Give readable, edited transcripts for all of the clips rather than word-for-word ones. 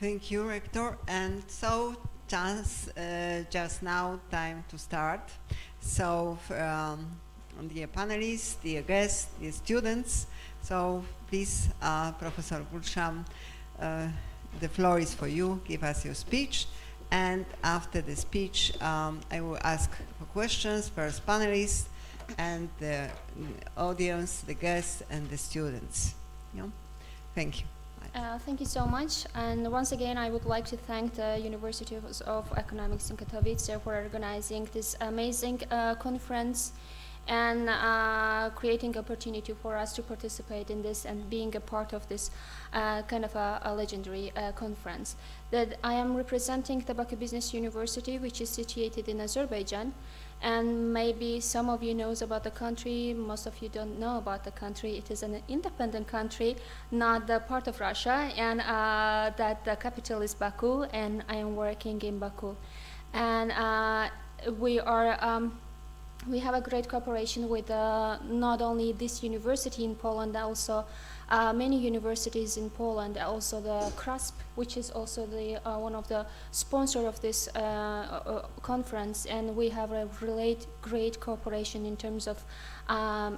Thank you, Rector. And so, just now, time to start. So, dear panelists, dear guests, dear students, so please, Professor Gulshen, the floor is for you. Give us your speech. And after the speech, I will ask for questions, first panelists, and the audience, the guests, and the students. Yeah? Thank you. Thank you so much. And once again, I would like to thank the University of Economics in Katowice for organizing this amazing conference and creating opportunity for us to participate in this and being a part of this kind of a legendary conference. That I am representing the Baku Business University, which is situated in Azerbaijan. And maybe some of you knows about the country, most of you don't know about the country. It is an independent country, not the part of Russia, and that the capital is Baku, and I am working in Baku. And we have a great cooperation with not only this university in Poland, also many universities in Poland, also the CRASP, which is also the one of the sponsor of this conference, and we have a really great cooperation in terms of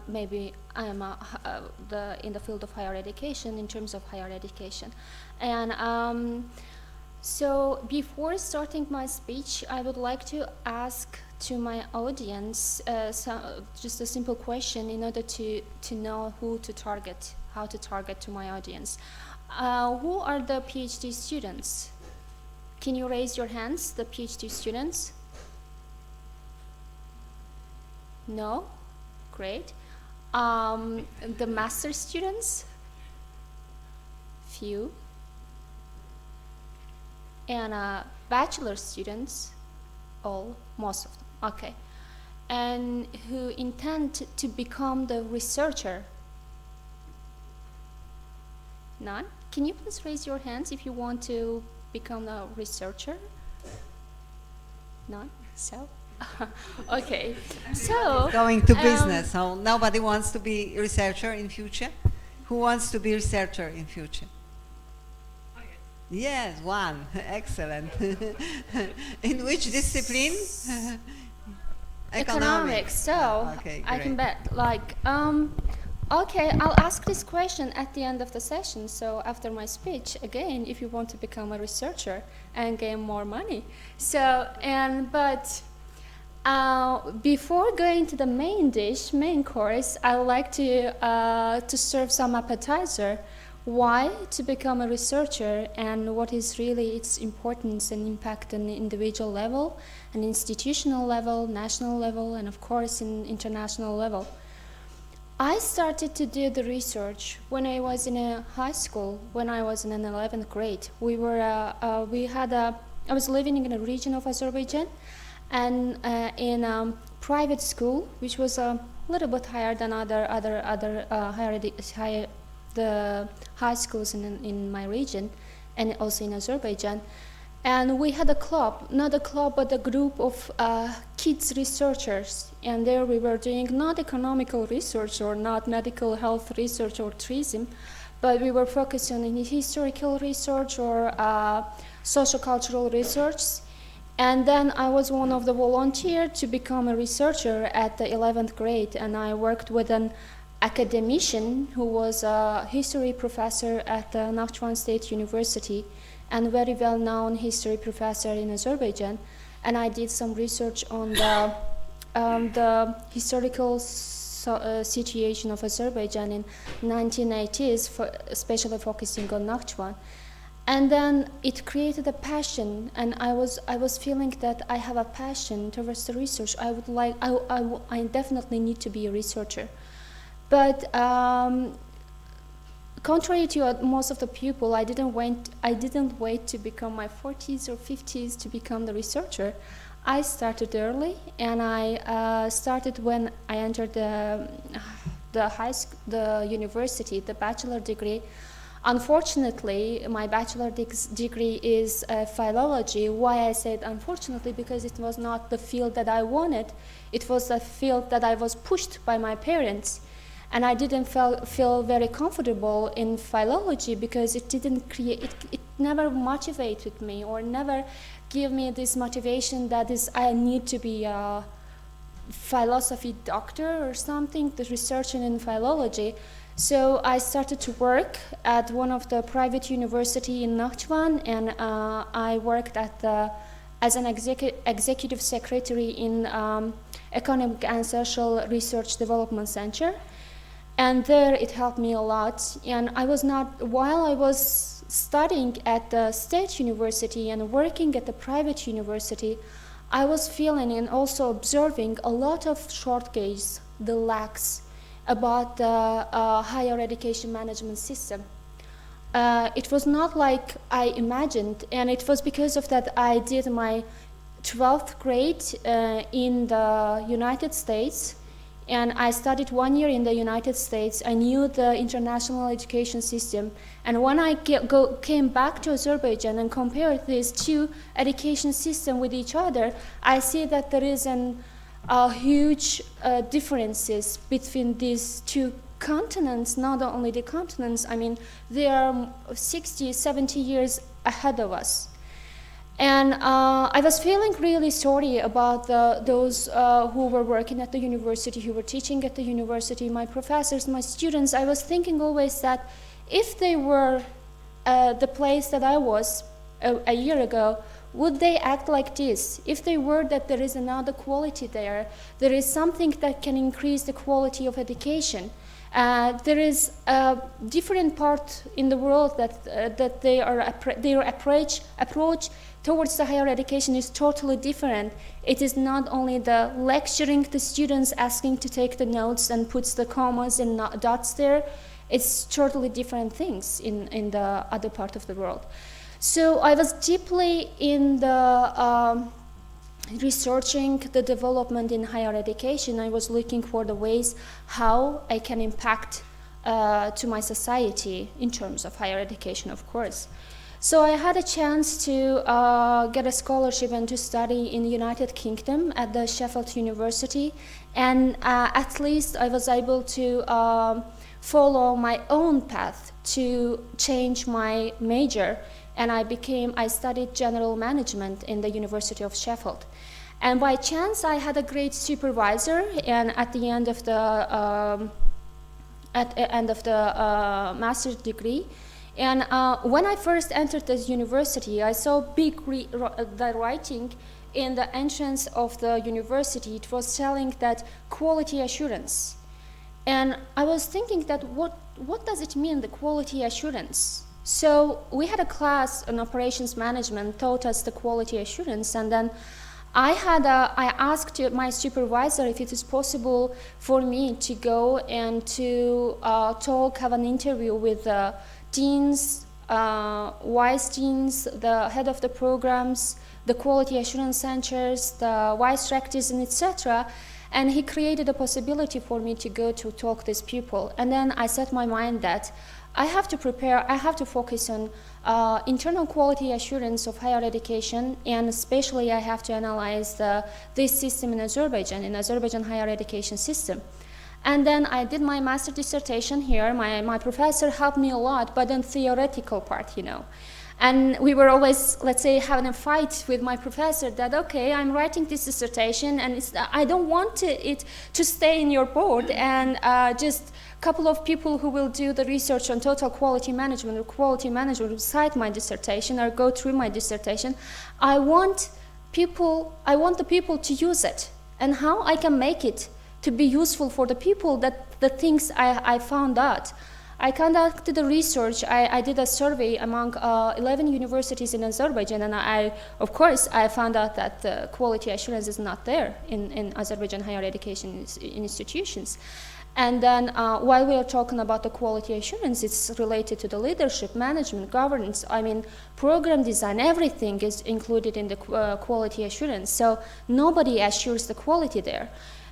maybe I am in the field of higher education, in terms of higher education. And so before starting my speech, I would like to ask to my audience just a simple question in order to know who to target, how to target to my audience. Who are the PhD students? Can you raise your hands, the PhD students? No? Great. The master students? Few. And bachelor students? All, most of them. Okay. And who intend to become the researcher? None? Can you please raise your hands if you want to become a researcher? None? So? Okay. So going to business. So nobody wants to be researcher in future? Who wants to be researcher in future? Yes, one. Excellent. In which discipline? Economics. So okay, I can bet. Okay, I'll ask this question at the end of the session. So after my speech, again, if you want to become a researcher and gain more money. So before going to the main course, I would like to serve some appetizer. Why to become a researcher and what is really its importance and impact on the individual level, an institutional level, national level, and of course in international level. I started to do the research when I was in a high school, when I was in an 11th grade. I was living in a region of Azerbaijan and in a private school, which was a little bit higher than the high schools in my region and also in Azerbaijan. And we had a club, not a club, but a group of kids researchers. And there we were doing not economical research or not medical health research or tourism, but we were focusing on historical research or socio-cultural research. And then I was one of the volunteers to become a researcher at the 11th grade, and I worked with an academician who was a history professor at the Nakhchivan State University and very well-known history professor in Azerbaijan. And I did some research on the historical situation of Azerbaijan in 1980s, especially focusing on Nakhchivan. And then it created a passion, and I was feeling that I have a passion towards the research. I definitely need to be a researcher. But contrary to most of the people, I didn't wait to become my 40s or 50s to become the researcher. I started early, and I started when I entered the university, the bachelor degree. Unfortunately, my bachelor degree is philology. Why I said unfortunately? Because it was not the field that I wanted. It was a field that I was pushed by my parents. And I didn't feel very comfortable in philology because it never motivated me or never give me this motivation that is I need to be a philosophy doctor or something, the researching in philology. So I started to work at one of the private university in Nakhchivan, and I worked as an executive secretary in Economic and Social Research Development Center. And there it helped me a lot. And while I was studying at the state university and working at the private university, I was feeling and also observing a lot of shortcomings, the lacks about the higher education management system. It was not like I imagined, and it was because of that I did my 12th grade in the United States, and I studied 1 year in the United States. I knew the international education system, and when I came back to Azerbaijan and compared these two education systems with each other, I see that there is huge differences between these two continents. Not only the continents, I mean, they are 60, 70 years ahead of us. And I was feeling really sorry about those who were working at the university, who were teaching at the university, my professors, my students. I was thinking always that if they were the place that I was a year ago, would they act like this? If they were that there is another quality there, there is something that can increase the quality of education. There is a different part in the world that their approach towards the higher education is totally different. It is not only the lecturing the students, asking to take the notes and puts the commas and dots there. It's totally different things in the other part of the world. So I was deeply in the researching the development in higher education. I was looking for the ways how I can impact to my society in terms of higher education, of course. So I had a chance to get a scholarship and to study in the United Kingdom at the Sheffield University, and at least I was able to follow my own path to change my major, and I studied general management in the University of Sheffield. And by chance, I had a great supervisor, and at the end of the master's degree, and when I first entered this university, I saw big the writing in the entrance of the university. It was telling that quality assurance, and I was thinking that what does it mean, the quality assurance? So we had a class on operations management, taught us the quality assurance, and then I asked my supervisor if it is possible for me to go and to have an interview with the deans, vice deans, the head of the programs, the quality assurance centers, the vice rectors, and etc. And he created a possibility for me to go to talk to these people. And then I set my mind that I have to prepare, I have to focus on internal quality assurance of higher education, and especially I have to analyze this system in Azerbaijan higher education system. And then I did my master dissertation here. My professor helped me a lot, but in theoretical part, you know. And we were always, let's say, having a fight with my professor that, okay, I'm writing this dissertation, and I don't want it to stay in your board and just a couple of people who will do the research on total quality management or quality management will cite my dissertation or go through my dissertation. I want the people to use it, and how I can make it to be useful for the people, that the things I found out. I conducted the research. I did a survey among 11 universities in Azerbaijan, and of course, I found out that quality assurance is not there in Azerbaijan higher education institutions. And then while we are talking about the quality assurance, it's related to the leadership, management, governance. I mean, program design, everything is included in the quality assurance. So nobody assures the quality there.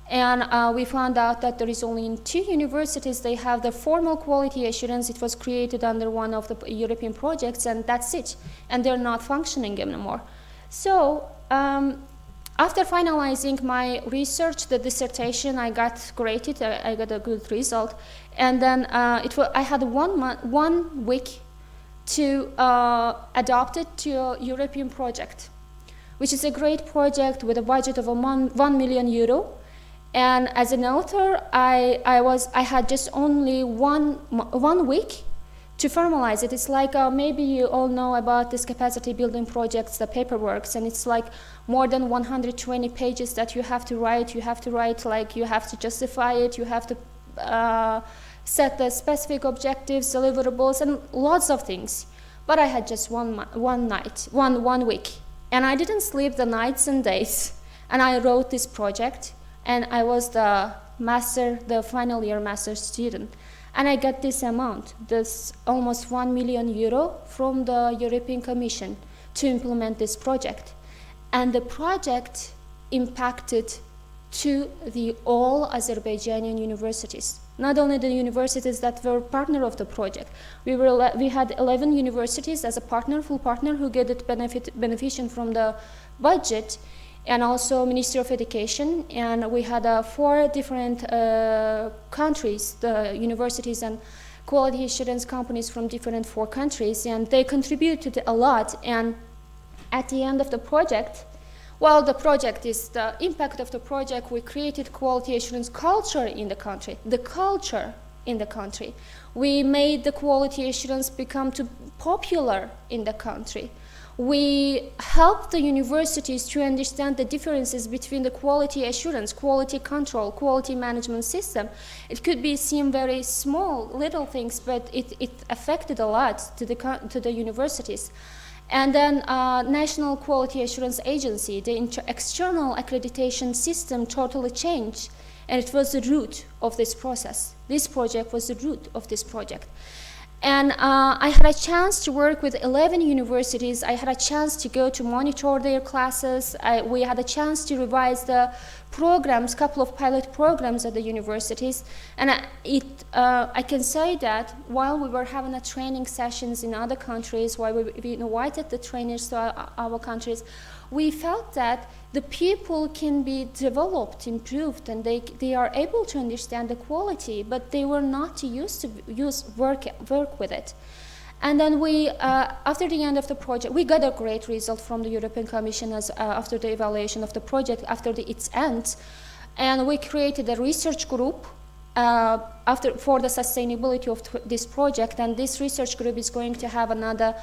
And we found out that there is only in 2 universities they have the formal quality assurance. It was created under one of the European projects, and that's it. And they're not functioning anymore. So after finalizing my research, the dissertation, I got graded. I got a good result. And then I had 1 week to adopt it to a European project, which is a great project with a budget of 1 million euro. And as an author, I had just only one week to formalize it. It's like maybe you all know about this capacity building projects, the paperworks, and it's like more than 120 pages that you have to write. You have to write, like, you have to justify it, you have to set the specific objectives, deliverables, and lots of things. But I had just one week, and I didn't sleep the nights and days, and I wrote this project, and I was the final year master student. And I got this amount, this almost 1 million euro from the European Commission to implement this project. And the project impacted to the all Azerbaijani universities. Not only the universities that were partner of the project. We had 11 universities as a partner, full partner, who get it beneficial from the budget, and also Ministry of Education, and we had 4 different countries, the universities and quality assurance companies from different 4 countries, and they contributed a lot. And at the end of the project, well, the project is the impact of the project. We created quality assurance culture in the country, the culture in the country. We made the quality assurance become too popular in the country. We helped the universities to understand the differences between the quality assurance, quality control, quality management system. It could be seem very small, little things, but it affected a lot to the universities. And then National Quality Assurance Agency, the external accreditation system totally changed, and it was the root of this process. This project was the root of this project. And I had a chance to work with 11 universities. I had a chance to go to monitor their classes. We had a chance to revise the programs, couple of pilot programs at the universities. And I can say that while we were having a training sessions in other countries, while we invited the trainers to our countries, we felt that the people can be developed, improved, and they are able to understand the quality, but they were not used to work with it. And then we, after the end of the project, we got a great result from the European Commission after the evaluation of the project, after its end, and we created a research group for the sustainability of this project, and this research group is going to have another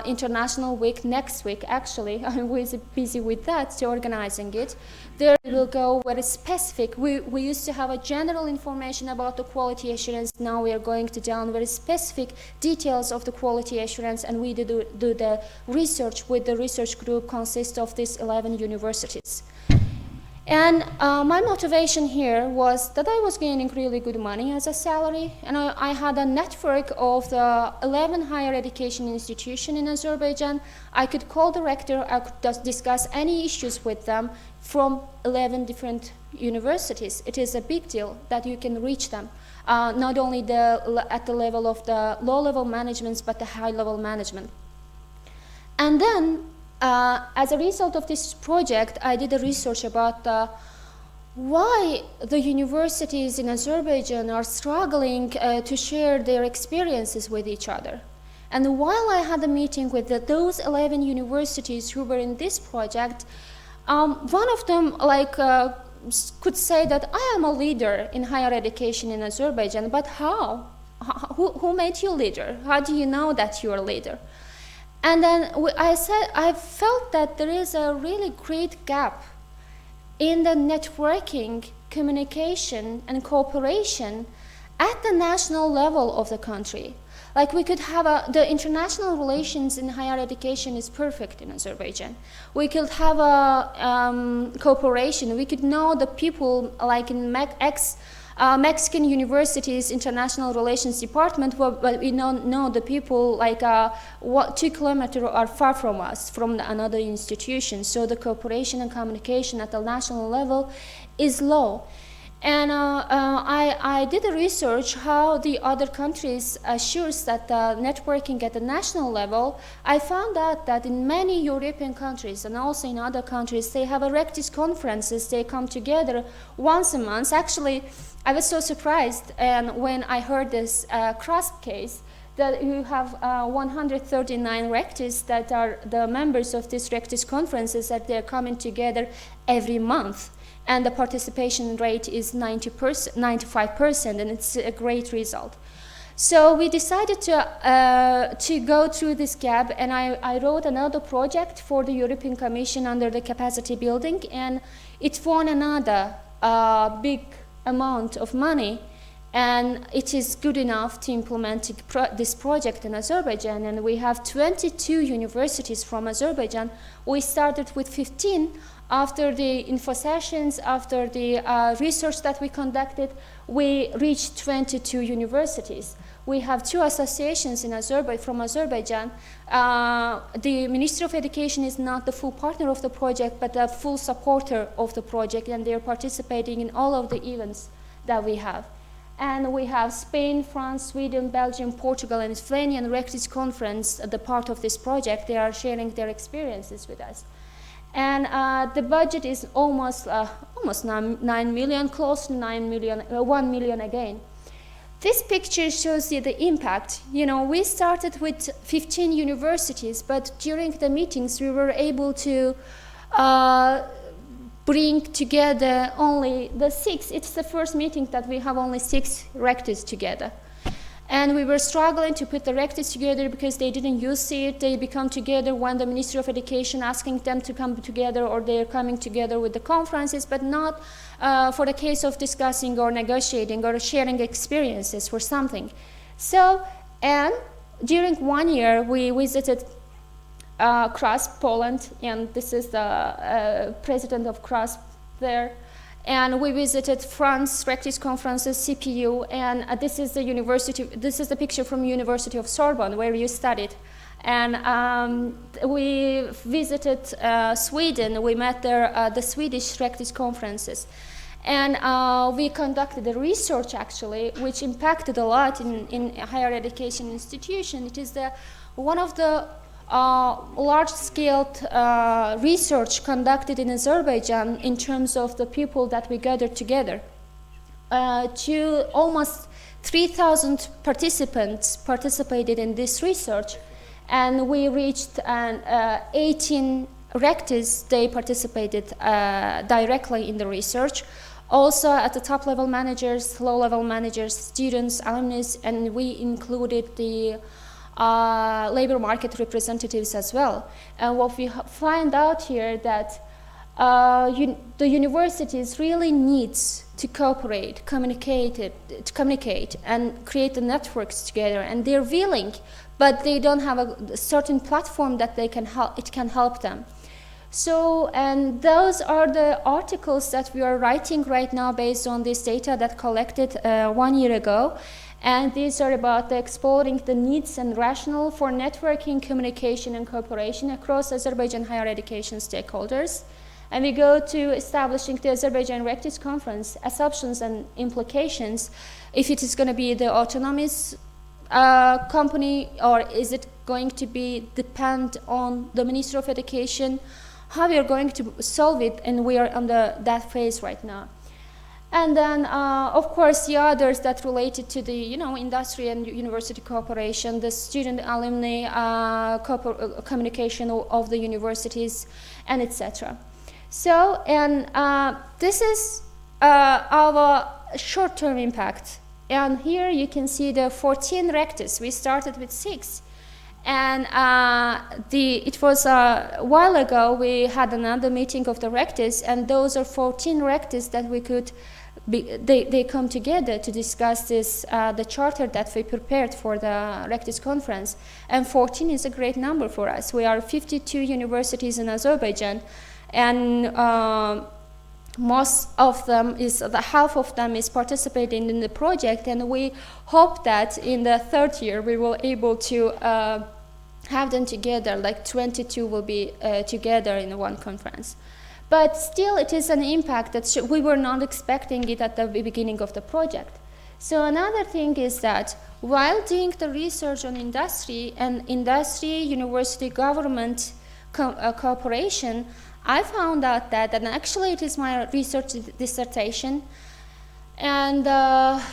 international week next week. Actually, I'm busy with that, so organizing it. There we will go very specific. We used to have a general information about the quality assurance. Now we are going to down very specific details of the quality assurance, and we do the research with the research group consists of these 11 universities. And my motivation here was that I was gaining really good money as a salary, and I had a network of the 11 higher education institutions in Azerbaijan. I could call the rector, I could discuss any issues with them from 11 different universities. It is a big deal that you can reach them, not only at the level of the low-level managements, but the high-level management. And then, as a result of this project, I did a research about why the universities in Azerbaijan are struggling to share their experiences with each other. And while I had a meeting with those 11 universities who were in this project, one of them could say that I am a leader in higher education in Azerbaijan, but how? Who made you leader? How do you know that you're a leader? And then I felt that there is a really great gap in the networking, communication, and cooperation at the national level of the country. Like we could have the international relations in higher education is perfect in Azerbaijan. We could have a cooperation. We could know the people like in Mexican University's International Relations Department, but we don't know the people like 2 kilometers are far from us, from another institution. So the cooperation and communication at the national level is low. And I did a research how the other countries assures that networking at the national level. I found out that in many European countries and also in other countries, they have erectis conferences. They come together once a month. Actually, I was so surprised, and when I heard this CRASP case, that you have 139 rectors that are the members of these rectors conferences, that they're coming together every month. And the participation rate is 95%, and it's a great result. So we decided to go through this gap, and I wrote another project for the European Commission under the capacity building, and it won another big amount of money, and it is good enough to implement this project in Azerbaijan. And we have 22 universities from Azerbaijan. We started with 15. After the info sessions, after the research that we conducted, we reached 22 universities. We have 2 associations in from Azerbaijan. The Ministry of Education is not the full partner of the project, but a full supporter of the project, and they're participating in all of the events that we have. And we have Spain, France, Sweden, Belgium, Portugal, and Lithuanian Rectors Conference, the part of this project. They are sharing their experiences with us. And the budget is almost 9 million, close to 9 million, 1 million again. This picture shows you the impact. You know, we started with 15 universities, but during the meetings we were able to bring together only the 6. It's the first meeting that we have only 6 rectors together. And we were struggling to put the rectors together because they didn't use it. They become together when the Ministry of Education asking them to come together, or they're coming together with the conferences, but not for the case of discussing or negotiating or sharing experiences for something. So, and during 1 year, we visited CRASP, Poland, and this is the president of CRASP there. And we visited France, Rectors Conferences, CPU, and this is the university. This is the picture from University of Sorbonne, where you studied. And we visited Sweden. We met there the Swedish Rectors Conferences. And we conducted a research, actually, which impacted a lot in higher education institution. It is one of the large-scale research conducted in Azerbaijan in terms of the people that we gathered together. Almost 3,000 participants participated in this research, and we reached 18 rectors. They participated directly in the research. Also at the top-level managers, low-level managers, students, alumni, and we included the labor market representatives as well. And what we find out here that the universities really needs to cooperate, communicate and create the networks together, and they're willing, but they don't have a certain platform that it can help them. So, and those are the articles that we are writing right now based on this data that collected 1 year ago. And these are about exploring the needs and rationale for networking, communication, and cooperation across Azerbaijan higher education stakeholders. And we go to establishing the Azerbaijan Rectors Conference, assumptions and implications, if it is going to be the autonomous company, or is it going to be depend on the Ministry of Education, how we are going to solve it, and we are under that phase right now. And then, of course, the others that related to the, industry and university cooperation, the student alumni communication of the universities, and etc. So, and this is our short-term impact. And here you can see the 14 rectors. We started with 6. And it was a while ago we had another meeting of the rectors, and those are 14 rectors that we could they come together to discuss this the charter that we prepared for the rectors conference. And 14 is a great number for us. We are 52 universities in Azerbaijan, and most of them half of them is participating in the project, and we hope that in the 3rd year we will able to have them together, like 22 will be together in one conference. But still it is an impact that we were not expecting it at the beginning of the project. So another thing is that while doing the research on industry and university government cooperation, I found out that, and actually it is my research dissertation, And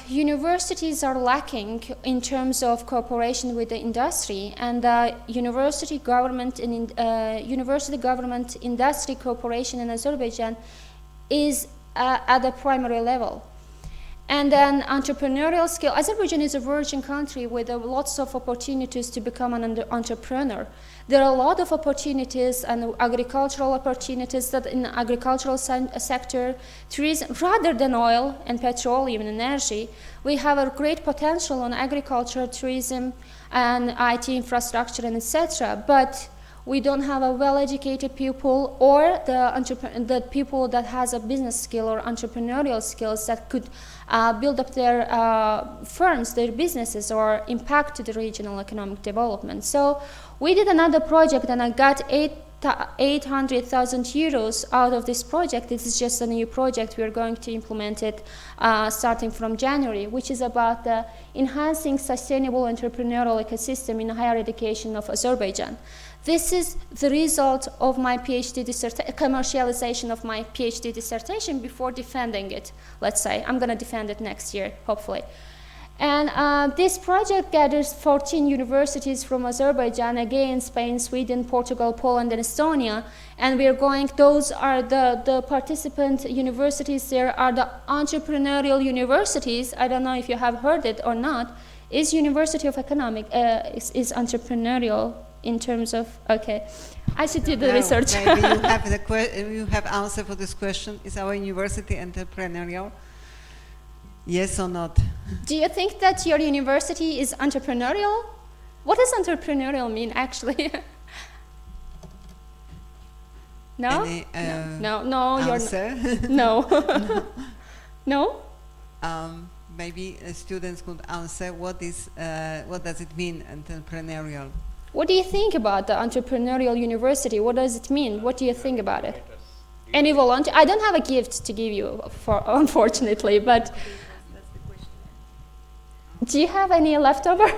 universities are lacking in terms of cooperation with the industry, and the university government industry cooperation in Azerbaijan is at the primary level. And then entrepreneurial skill. Azerbaijan is a virgin country with lots of opportunities to become an entrepreneur. There are a lot of opportunities and agricultural opportunities that in the agricultural sector, tourism, rather than oil and petroleum and energy, we have a great potential on agriculture, tourism, and IT infrastructure, and etc. But we don't have a well-educated people or the people that has a business skill or entrepreneurial skills that could build up their firms, their businesses, or impact the regional economic development. So we did another project, and I got 800,000 euros out of this project. This is just a new project. We are going to implement it starting from January, which is about enhancing sustainable entrepreneurial ecosystem in higher education of Azerbaijan. This is the result of my PhD commercialization of my PhD dissertation before defending it, let's say. I'm going to defend it next year, hopefully. And this project gathers 14 universities from Azerbaijan, again, Spain, Sweden, Portugal, Poland, and Estonia. And we are going, those are the participant universities. There are the entrepreneurial universities. I don't know if you have heard it or not. Is University of Economic, is entrepreneurial in terms of, okay. I should do the research. Maybe you have answer for this question. Is our university entrepreneurial? Yes or not? Do you think that your university is entrepreneurial? What does entrepreneurial mean, actually? No? Any, no, answer? No. No? Maybe students could answer what does it mean, entrepreneurial? What do you think about the entrepreneurial university? What does it mean? What do you think about it? Any volunteer? I don't have a gift to give you, unfortunately, but do you have any leftover?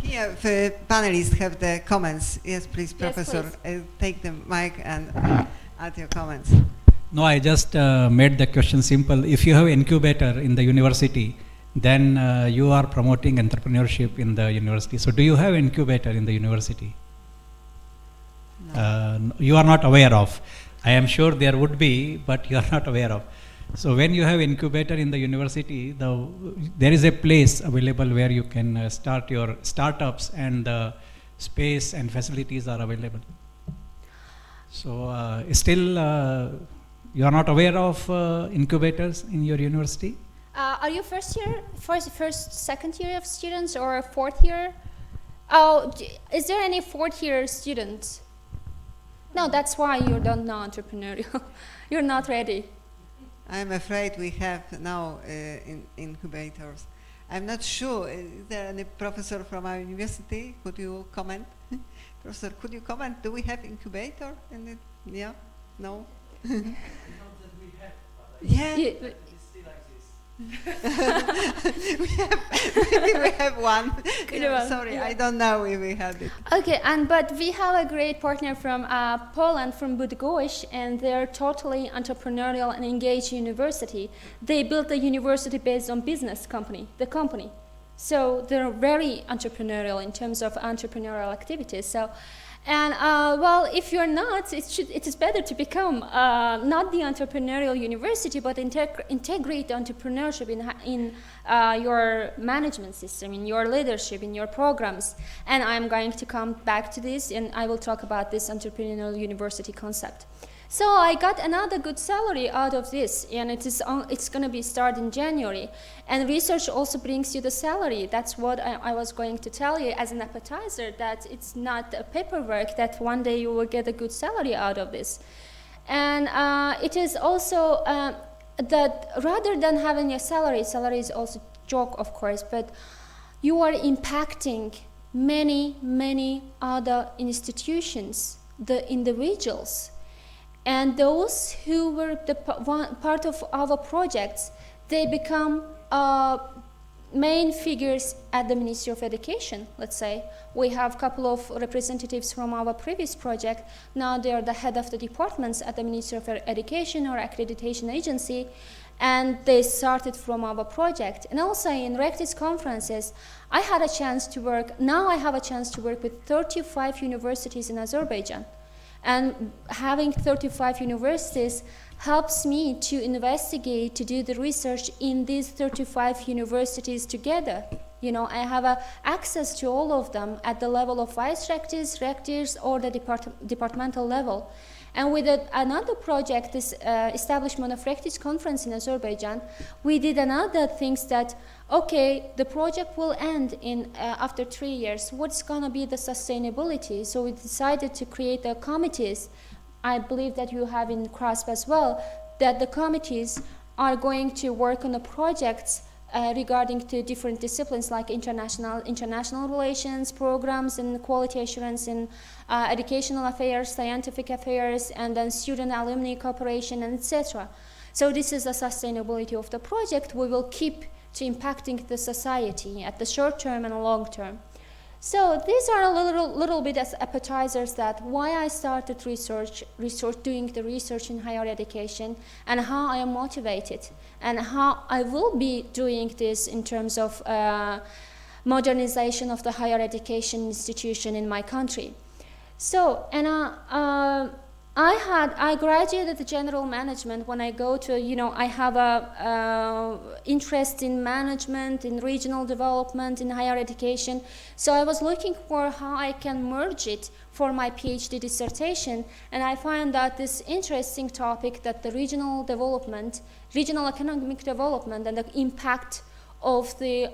Here, the panelists have the comments. Yes, please, Professor. Yes, please. Take the mic and add your comments. No, I just made the question simple. If you have incubator in the university, then you are promoting entrepreneurship in the university. So do you have incubator in the university? No. You are not aware of. I am sure there would be, but you are not aware of. So when you have incubator in the university, there is a place available where you can start your startups, and the space and facilities are available. So still you are not aware of incubators in your university? Are you first, second year of students, or fourth year? Oh, is there any fourth year students? No, that's why you're not entrepreneurial. You're not ready. I'm afraid we have now incubators. I'm not sure. Is there any professor from our university? Could you comment? Professor, could you comment? Do we have incubator in it? Yeah? No? Yeah. Maybe we have one. Sorry, I don't know if we have it. Okay, but we have a great partner from Poland, from Bydgoszcz, and they're totally entrepreneurial and engaged university. They built a university based on business company, the company. So they're very entrepreneurial in terms of entrepreneurial activities. So, and well, if you're not, it is better to become not the entrepreneurial university, but integrate entrepreneurship in your management system, in your leadership, in your programs. And I'm going to come back to this, and I will talk about this entrepreneurial university concept. So I got another good salary out of this, and it's going to be start in January. And research also brings you the salary. That's what I was going to tell you as an appetizer, that it's not a paperwork, that one day you will get a good salary out of this. And it is also that rather than having a salary is also a joke, of course, but you are impacting many other institutions, the individuals. And those who were part of our projects, they become main figures at the Ministry of Education, let's say. We have a couple of representatives from our previous project. Now they are the head of the departments at the Ministry of Education or accreditation agency. And they started from our project. And also in Rectis conferences, I had a chance to work, now I have a chance to work with 35 universities in Azerbaijan. And having 35 universities helps me to investigate, to do the research in these 35 universities together. You know, I have access to all of them at the level of vice rectors, rectors, or the departmental level. And with another project, this establishment of Rectis conference in Azerbaijan, we did another things that, okay, the project will end in after 3 years. What's gonna be the sustainability? So we decided to create the committees. I believe that you have in CRASP as well, that the committees are going to work on the projects regarding to different disciplines like international relations, programs, and quality assurance in educational affairs, scientific affairs, and then student alumni cooperation, and etc. So this is the sustainability of the project. We will keep to impacting the society at the short term and long term. So these are a little bit as appetizers that why I started doing the research in higher education, and how I am motivated, and how I will be doing this in terms of modernization of the higher education institution in my country. So, and I graduated the general management. When I go to, you know, I have a interest in management, in regional development, in higher education. So I was looking for how I can merge it for my PhD dissertation, and I find that this interesting topic, that the regional development, regional economic development, and the impact of the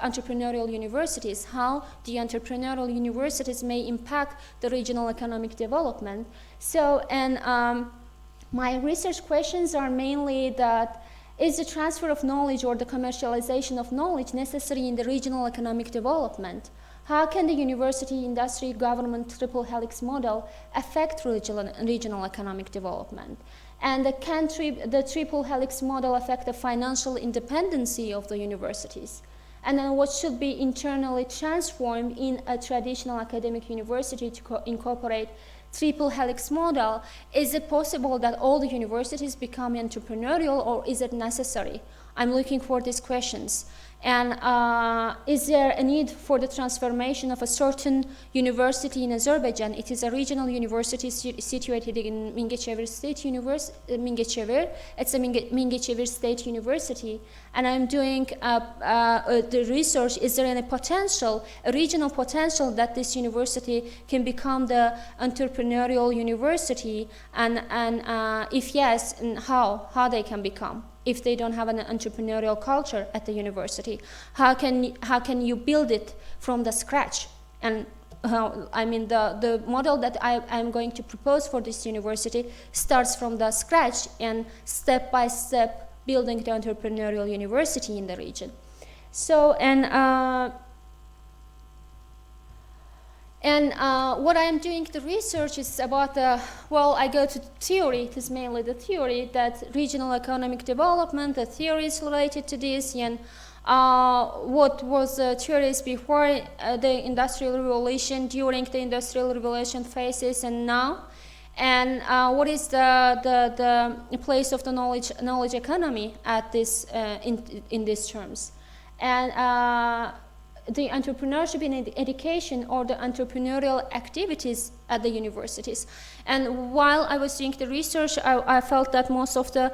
entrepreneurial universities, how the entrepreneurial universities may impact the regional economic development. So, and my research questions are mainly that, is the transfer of knowledge or the commercialization of knowledge necessary in the regional economic development? How can the university, industry, government triple helix model affect regional economic development? And can the triple helix model affect the financial independency of the universities? And then what should be internally transformed in a traditional academic university to incorporate triple helix model? Is it possible that all the universities become entrepreneurial, or is it necessary? I'm looking for these questions. And is there a need for the transformation of a certain university in Azerbaijan? It is a regional university situated in Mingechevir State University. It's a Mingechevir State University. And I'm doing the research, is there any potential, a regional potential that this university can become the entrepreneurial university? And if yes, and how they can become? If they don't have an entrepreneurial culture at the university, how can you build it from the scratch? And I mean, the model that I'm going to propose for this university starts from the scratch and step by step building the entrepreneurial university in the region. So, what I am doing the research is about I go to theory. It is mainly the theory that regional economic development, the theories related to this, and what was the theories before the Industrial Revolution, during the Industrial Revolution phases, and now, and what is the place of the knowledge economy at this in these terms, and the entrepreneurship in education, or the entrepreneurial activities at the universities. And while I was doing the research, I felt that most of the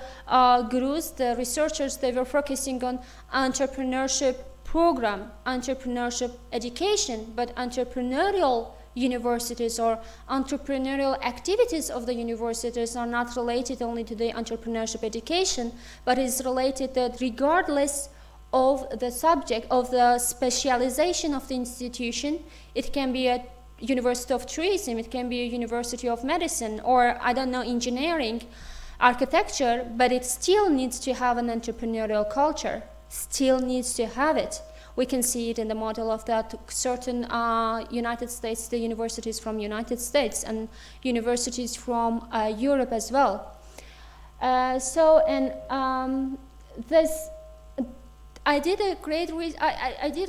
gurus, the researchers, they were focusing on entrepreneurship program, entrepreneurship education, but entrepreneurial universities or entrepreneurial activities of the universities are not related only to the entrepreneurship education, but is related that regardless of the subject, of the specialization of the institution. It can be a University of Tourism, it can be a University of Medicine, or I don't know, engineering, architecture, but it still needs to have an entrepreneurial culture, still needs to have it. We can see it in the model of that certain United States, the universities from United States and universities from Europe as well. I did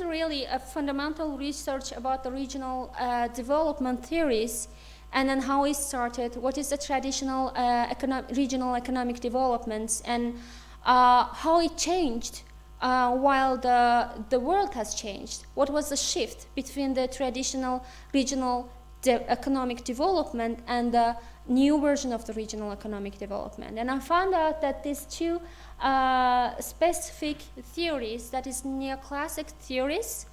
really a fundamental research about the regional development theories, and then how it started, what is the traditional regional economic developments, and how it changed while the world has changed. What was the shift between the traditional regional economic development and the new version of the regional economic development? And I found out that these two specific theories, that is neoclassic theories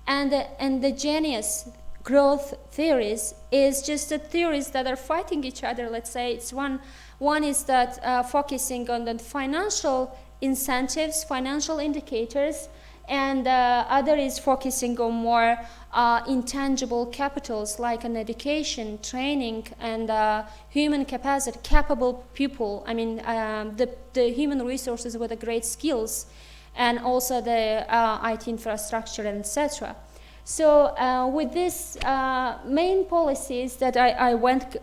and the endogenous growth theories, is just the theories that are fighting each other. Let's say it's one is that focusing on the financial incentives, financial indicators, and the other is focusing on more intangible capitals like an education, training, and human capacity, capable people. I mean, the human resources with the great skills, and also the IT infrastructure, etc. So with these main policies that I went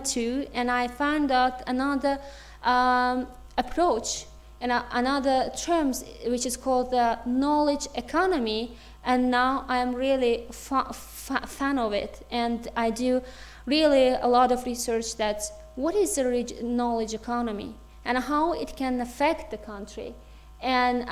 to, and I found out another approach and another terms which is called the knowledge economy, and now I am really fan of it, and I do really a lot of research that what is the knowledge economy and how it can affect the country, and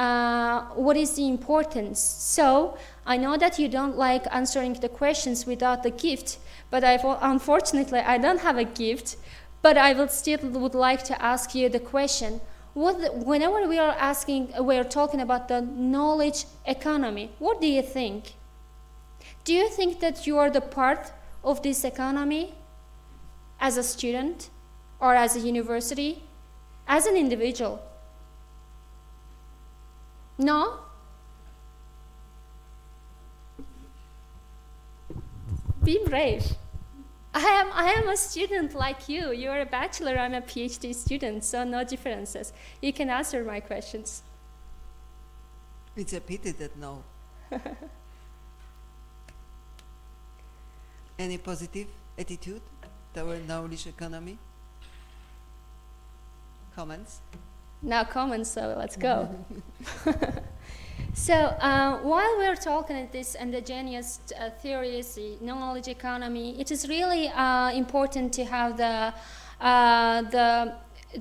what is the importance. So I know that you don't like answering the questions without the gift, but unfortunately I don't have a gift, but I would like to ask you the question. Whenever we are talking about the knowledge economy, what do you think? Do you think that you are the part of this economy as a student or as a university, as an individual? No? Be brave. I am a student like you. You're a bachelor, I'm a PhD student, so no differences. You can answer my questions. It's a pity that no. Any positive attitude toward knowledge economy? Comments? No comments, so let's go. So while we're talking at this endogenous theories, the knowledge economy, it is really important to have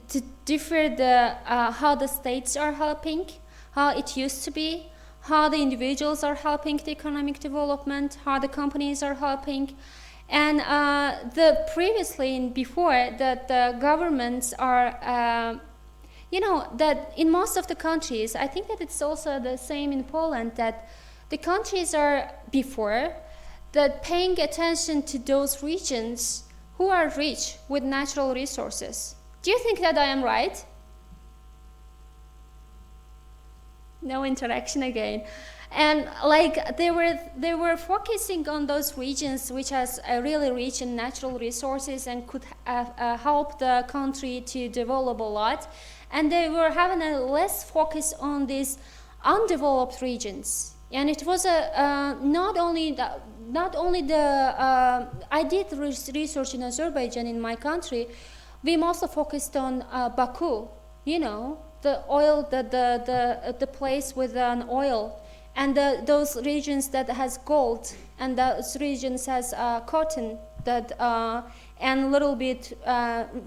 to differ how the states are helping, how it used to be, how the individuals are helping the economic development, how the companies are helping, and previously and before that the governments are. You know, that in most of the countries, I think that it's also the same in Poland, that the countries are before that paying attention to those regions who are rich with natural resources. Do you think that I am right? No interaction again. And like they were focusing on those regions which has really rich in natural resources and could help the country to develop a lot. And they were having a less focus on these undeveloped regions. And it was not only I did research in Azerbaijan, in my country. We mostly focused on Baku, you know, the oil, the place with an oil, and those regions that has gold, and those regions has cotton, that and a little bit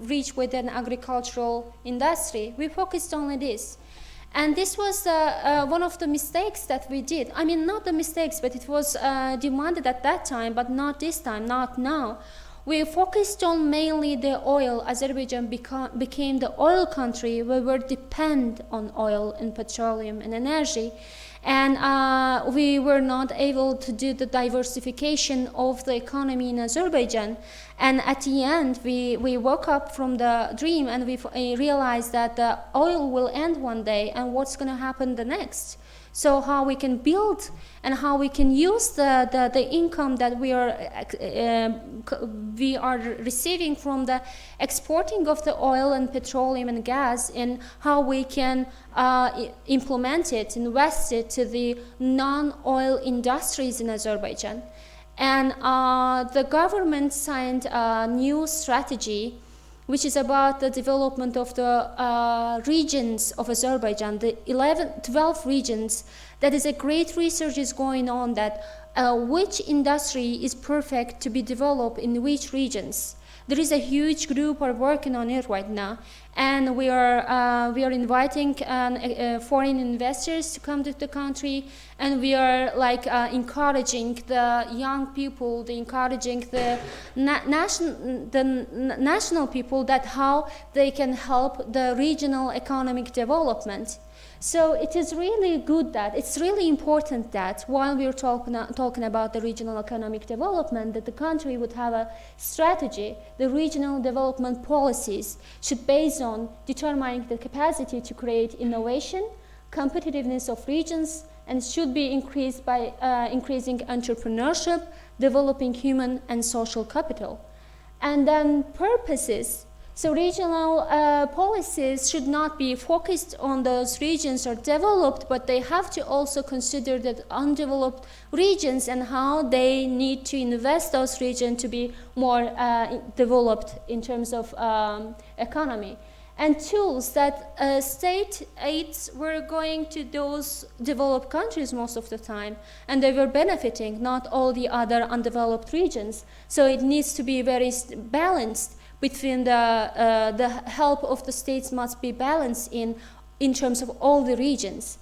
rich with an agricultural industry. We focused on this. And this was one of the mistakes that we did. I mean, not the mistakes, but it was demanded at that time, but not this time, not now. We focused on mainly the oil. Azerbaijan became the oil country where we depend on oil and petroleum and energy. And we were not able to do the diversification of the economy in Azerbaijan. And at the end, we woke up from the dream and we realized that the oil will end one day, and what's going to happen the next. So how we can build and how we can use the income that we are receiving from the exporting of the oil and petroleum and gas, and how we can implement it, invest it to the non-oil industries in Azerbaijan. And the government signed a new strategy which is about the development of the regions of Azerbaijan, the 12 regions. That is a great research is going on that which industry is perfect to be developed in which regions. There is a huge group are working on it right now, And we are inviting foreign investors to come to the country, and we are like encouraging the young people, encouraging the national people that how they can help the regional economic development. So it is really good that, it's really important that while we're talking about the regional economic development, that the country would have a strategy. The regional development policies should base on determining the capacity to create innovation, competitiveness of regions, and should be increased by increasing entrepreneurship, developing human and social capital. And then purposes. So regional policies should not be focused on those regions or developed, but they have to also consider the undeveloped regions and how they need to invest those regions to be more developed in terms of economy. And tools that state aids were going to those developed countries most of the time, and they were benefiting not all the other undeveloped regions. So it needs to be very balanced. Between the help of the states must be balanced in terms of all the regions.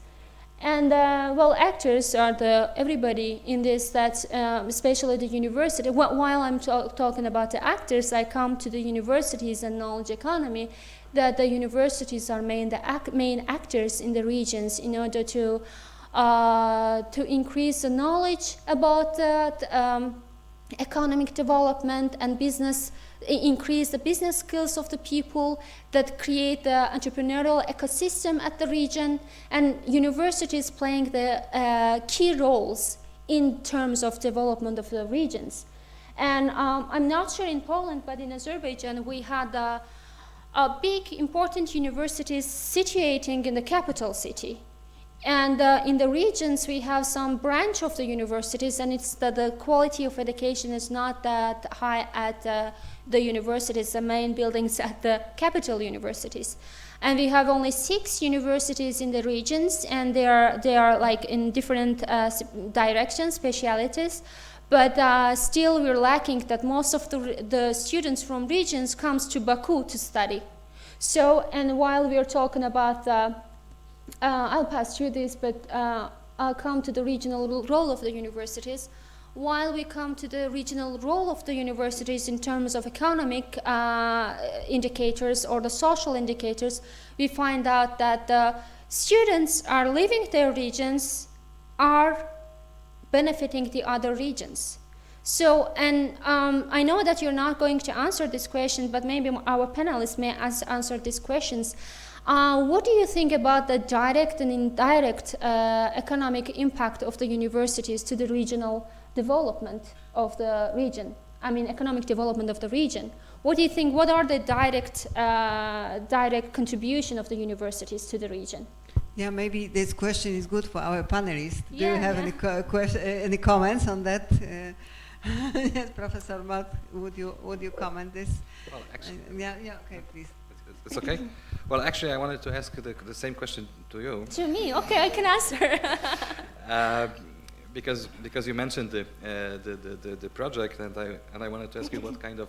And well, actors are everybody in this, that especially the university. While I'm talking about the actors, I come to the universities and knowledge economy, that the universities are main actors in the regions in order to increase the knowledge about economic development and business, increase the business skills of the people, that create the entrepreneurial ecosystem at the region, and universities playing the key roles in terms of development of the regions. And I'm not sure in Poland, but in Azerbaijan we had big important universities situating in the capital city. And in the regions, we have some branch of the universities, and it's that the quality of education is not that high at the universities, the main buildings at the capital universities. And we have only 6 universities in the regions, and they are like in different directions, specialities. But still, we're lacking that most of the students from regions comes to Baku to study. So, and while we're talking about I'll pass through this, but I'll come to the regional role of the universities. While we come to the regional role of the universities in terms of economic indicators or the social indicators, we find out that the students are leaving their regions, are benefiting the other regions. So, and I know that you're not going to answer this question, but maybe our panelists may answer these questions. What do you think about the direct and indirect economic impact of the universities to the regional development of the region? I mean, economic development of the region. What do you think? What are the direct contribution of the universities to the region? Yeah, maybe this question is good for our panelists. Do you have any comments on that? Yes, Professor Modh, would you comment this? Well, actually, okay, please. It's okay. Well, actually, I wanted to ask the same question to you. To me, okay, I can answer. Because you mentioned the project, and I wanted to ask you what kind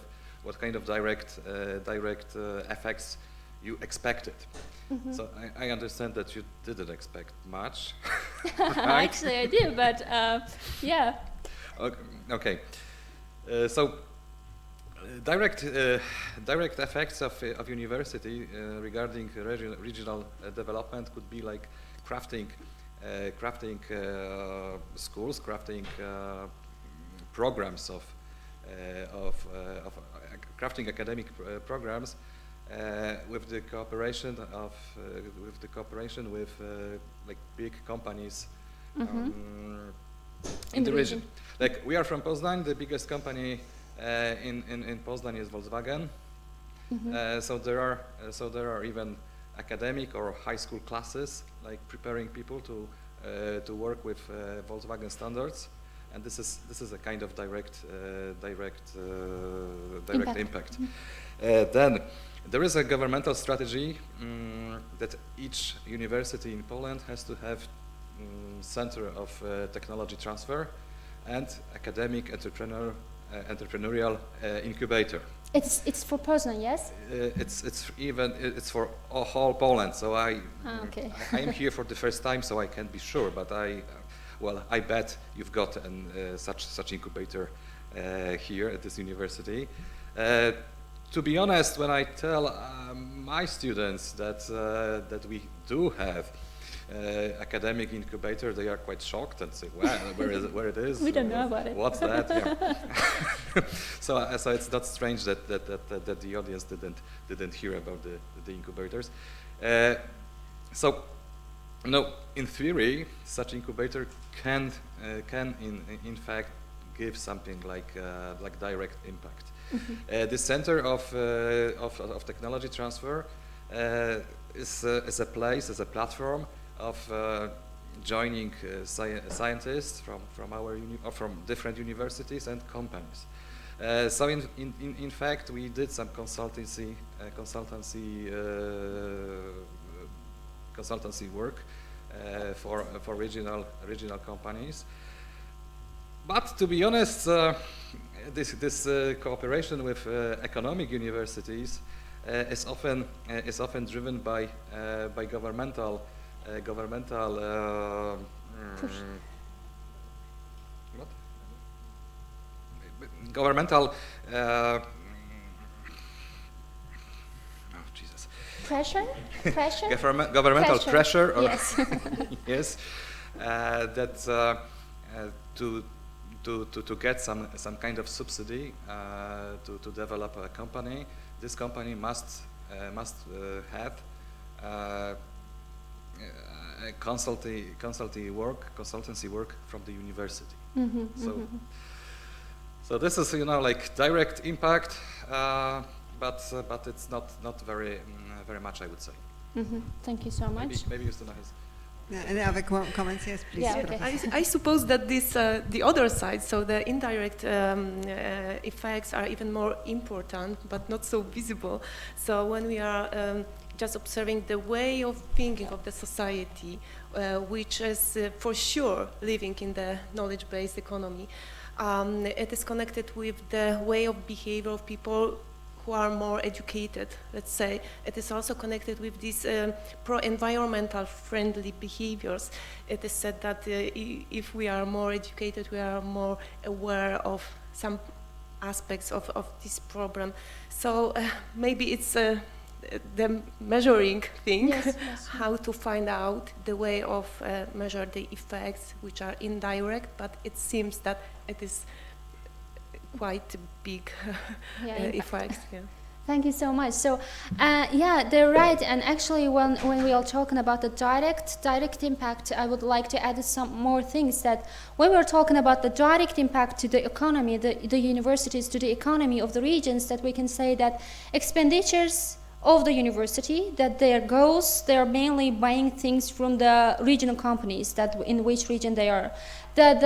of direct effects you expected. Mm-hmm. So I understand that you didn't expect much. Right? Actually, I do, but yeah. Okay. So. Direct effects of university regarding regional development could be like crafting schools, crafting programs of crafting academic programs with the cooperation with like big companies in the region. Like we are from Poznań, the biggest company in Poznań is Volkswagen. Mm-hmm. So there are even academic or high school classes like preparing people to work with Volkswagen standards, and this is a kind of direct impact. Mm-hmm. Then there is a governmental strategy that each university in Poland has to have center of technology transfer and academic entrepreneur entrepreneurial incubator. It's for Poznań, yes? It's for whole Poland. So Okay. I am here for the first time, so I can't be sure. But I bet you've got such incubator here at this university. To be honest, when I tell my students that we do have academic incubator, they are quite shocked and say, "Well, where it is? We don't know about it. What's that?" Yeah. So it's not strange that the audience didn't hear about the incubators. So, in theory, such incubator can in fact give something like direct impact. Mm-hmm. The Center of Technology Transfer is a place, is a platform of joining scientists from different universities and companies. So in fact, we did some consultancy work for regional companies. But to be honest, this cooperation with economic universities is often driven by governmental Push. What? Governmental oh Jesus. Pressure? Governmental pressure or yes. yes, that to get some kind of subsidy to develop a company. This company must have consultancy work from the university. Mm-hmm, So, mm-hmm. so this is like direct impact, but it's not very much, I would say. Mm-hmm. Thank you so much. Maybe Justyna has. Any other comments? Yes, please. Yeah, okay. I suppose that this the other side, so the indirect effects are even more important, but not so visible. So when we are just observing the way of thinking of the society, which is for sure living in the knowledge-based economy, it is connected with the way of behavior of people who are more educated, let's say. It is also connected with these pro-environmental friendly behaviors. It is said that if we are more educated, we are more aware of some aspects of this problem. So maybe it's the measuring thing, Yes, yes. how to find out the way of measure the effects which are indirect, but it seems that it is quite big effects. Yeah. Thank you so much. So, yeah, they're right. And actually, when we are talking about the direct impact, I would like to add some more things. That when we're talking about the direct impact to the economy, the universities, to the economy of the regions, that we can say that expenditures of the university, that their goals, they're mainly buying things from the regional companies, that in which region they are. That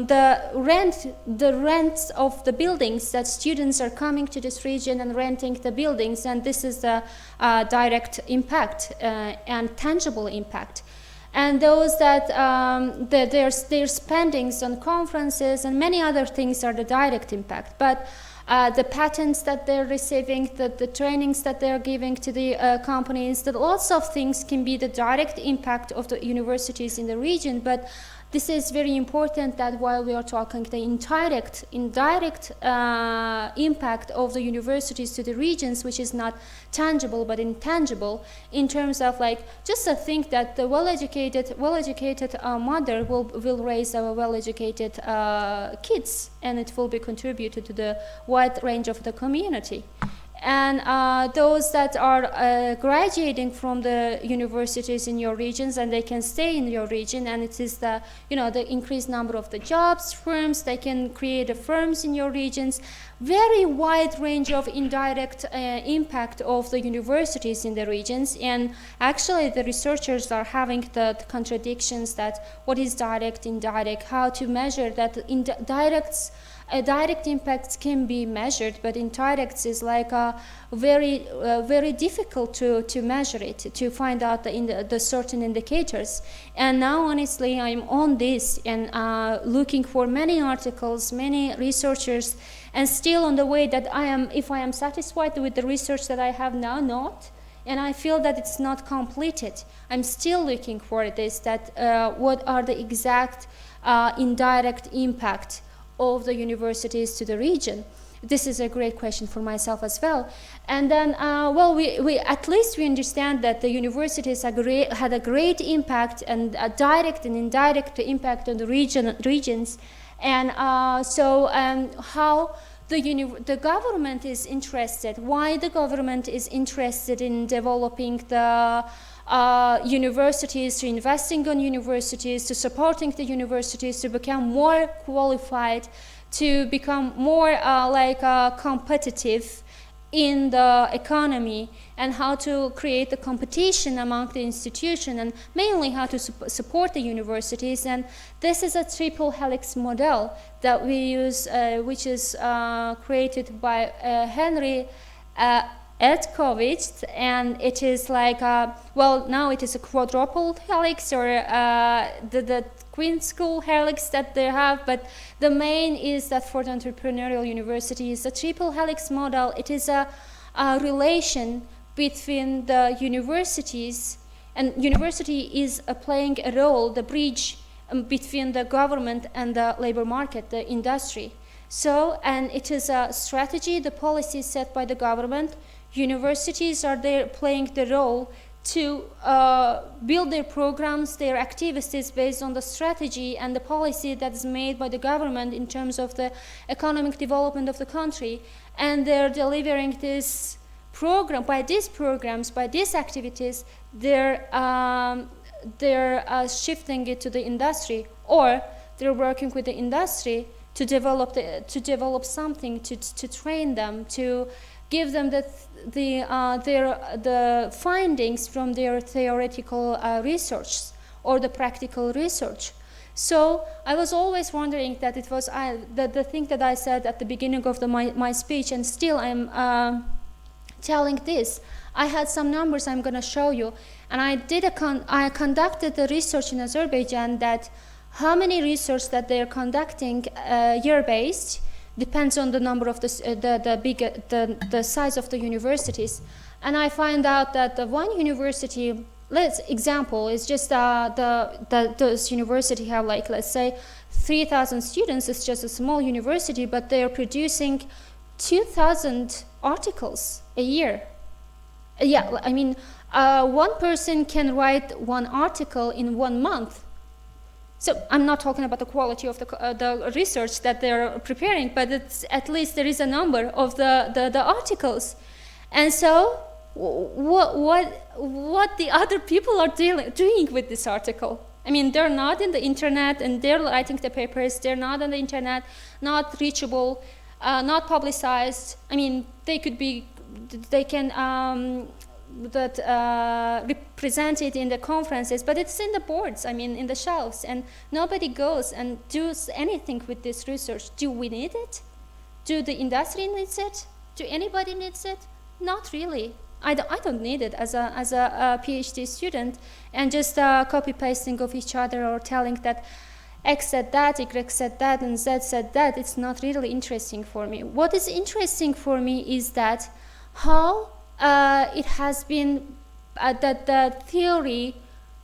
the rents of the buildings, that students are coming to this region and renting the buildings, and this is the direct impact and tangible impact. And those that their spendings on conferences and many other things are the direct impact. But the patents that they're receiving, the trainings that they're giving to the companies, that lots of things can be the direct impact of the universities in the region. But this is very important, that while we are talking the indirect impact of the universities to the regions, which is not tangible but intangible, in terms of like just to think that the well-educated mother will raise our well-educated kids, and it will be contributed to the wide range of the community. And those that are graduating from the universities in your regions, and they can stay in your region, and it is the increased number of the jobs, firms, they can create the firms in your regions. Very wide range of indirect impact of the universities in the regions. And actually the researchers are having the contradictions that what is direct, indirect, how to measure that indirects direct impacts can be measured, but indirect is like very very difficult to measure it, to find out the certain indicators. And now honestly I'm on this and looking for many articles, many researchers, and still on the way that if I am satisfied with the research that I have now, not. And I feel that it's not completed. I'm still looking for this, that what are the exact indirect impact of the universities to the region. This is a great question for myself as well. And then, well, we at least we understand that the universities had a great impact, and a direct and indirect impact on the regions. And how the government is interested, why the government is interested in developing the universities, to investing on universities, to supporting the universities to become more qualified, to become more competitive in the economy, and how to create the competition among the institutions, and mainly how to support the universities. And this is a triple helix model that we use, which is created by Henry Katowice, and it is like, well, now it is a quadruple helix, or the Queen School helix that they have, but the main is that for the entrepreneurial universities, the triple helix model, it is a relation between the universities, and university is playing a role, the bridge between the government and the labor market, the industry. So, and it is a strategy, the policy set by the government. Universities are there playing the role to build their programs, their activities based on the strategy and the policy that is made by the government in terms of the economic development of the country. And they're delivering this program, by these programs, by these activities, they're shifting it to the industry, or they're working with the industry to develop something, to train them, to give them the findings from their theoretical research or the practical research. So I was always wondering that it was the thing that I said at the beginning of my speech, and still I'm telling this. I had some numbers I'm going to show you, and I conducted the research in Azerbaijan, that how many research that they're conducting year-based depends on the number of the size of the universities. And I find out that the one university, example, is just this university have, like, let's say 3,000 students. It's just a small university, but they are producing 2,000 articles a year. Yeah, I mean, one person can write one article in 1 month. So I'm not talking about the quality of the research that they're preparing, but it's, at least there is a number of the articles. And so what the other people are doing with this article? I mean, they're not in the internet, and they're writing the papers. They're not on the internet, not reachable, not publicized. I mean, they can represent it in the conferences, but it's in the boards, I mean, in the shelves, and nobody goes and does anything with this research. Do we need it? Do the industry needs it? Do anybody needs it? Not really. I don't need it as a PhD student, and just copy-pasting of each other, or telling that X said that, Y said that, and Z said that. It's not really interesting for me. What is interesting for me is that how it has been that the theory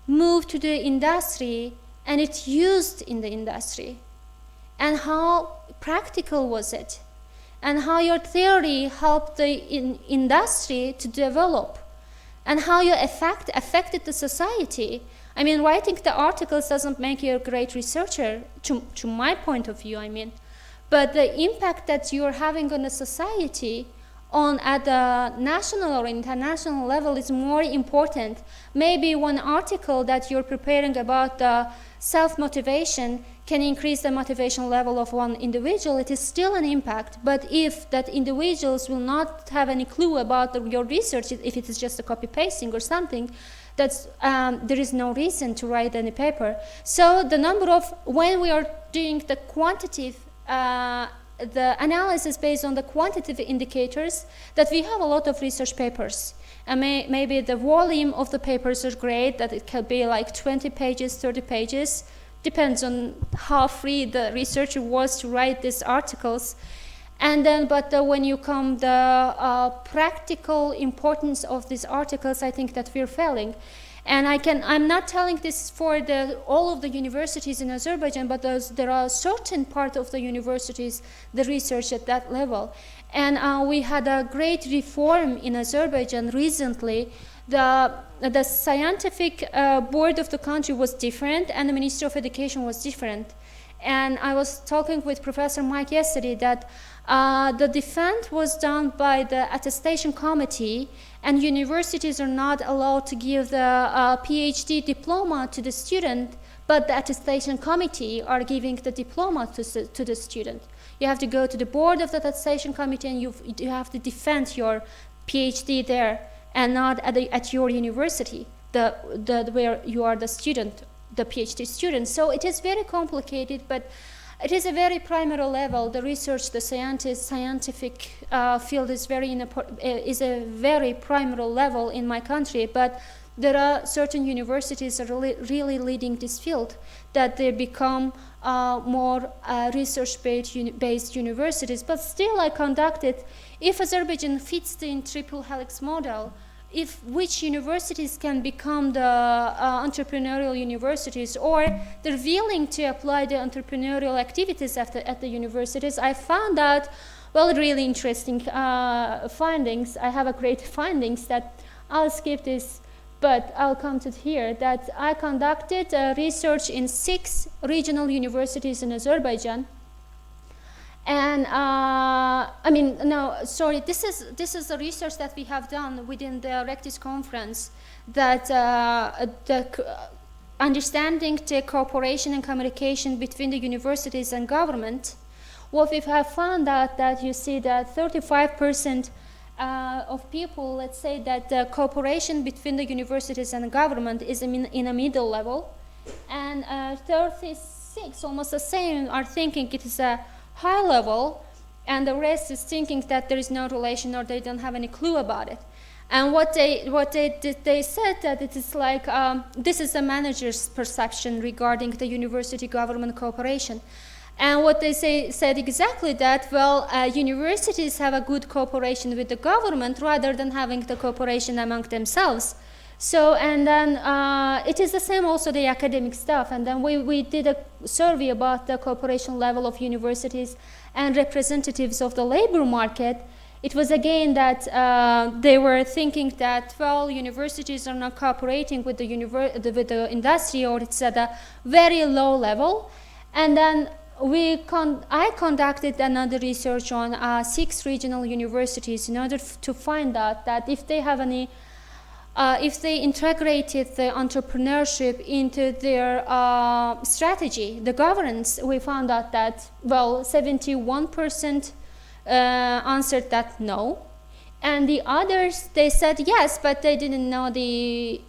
moved to the industry, and it's used in the industry, and how practical was it, and how your theory helped the industry to develop, and how you affected the society. I mean, writing the articles doesn't make you a great researcher, to my point of view, I mean, but the impact that you're having on the society at the national or international level is more important. Maybe one article that you're preparing about the self-motivation can increase the motivation level of one individual. It is still an impact, but if that individuals will not have any clue about your research, if it is just a copy-pasting or something, there is no reason to write any paper. So the number of, when we are doing the quantitative the analysis based on the quantitative indicators, that we have a lot of research papers. And maybe the volume of the papers are great, that it can be like 20 pages, 30 pages, depends on how free the researcher was to write these articles. And then, but when you come the practical importance of these articles, I think that we're failing. And I'm not telling this for all of the universities in Azerbaijan, but there are certain part of the universities, the research at that level. And we had a great reform in Azerbaijan recently. The scientific board of the country was different, and the Ministry of Education was different. And I was talking with Professor Mike yesterday that the defense was done by the attestation committee, and universities are not allowed to give the PhD diploma to the student, but the attestation committee are giving the diploma to the student. You have to go to the board of the attestation committee, and you have to defend your PhD there, and not at your university, where you are the student, the PhD student. So it is very complicated, but it is a very primary level. The research, the scientific field is a very primary level in my country. But there are certain universities that are really leading this field, that they become more research-based universities. But still, I conducted. If Azerbaijan fits the triple helix model, which universities can become the entrepreneurial universities, or they're willing to apply the entrepreneurial activities at the universities, I found out, well, really interesting findings. I have a great findings that I'll skip this, but I'll come to here, that I conducted research in 6 regional universities in Azerbaijan. And this is the research that we have done within the Rectis conference, that understanding the cooperation and communication between the universities and government. What we have found out that you see that 35% of people, let's say that the cooperation between the universities and the government is in a middle level, and 36, almost the same, are thinking it is a high level, and the rest is thinking that there is no relation or they don't have any clue about it. And what they said that it is like this is the manager's perception regarding the university government cooperation. And what they said exactly that, well, universities have a good cooperation with the government rather than having the cooperation among themselves. So, and then it is the same also the academic stuff. And then we did a survey about the cooperation level of universities and representatives of the labor market. It was again that they were thinking that, well, universities are not cooperating with the industry, or it's at a very low level. And then I conducted another research on 6 regional universities in order to find out that if they have any if they integrated the entrepreneurship into their strategy, the governance, we found out that, well, 71% answered that no. And the others, they said yes, but they didn't know the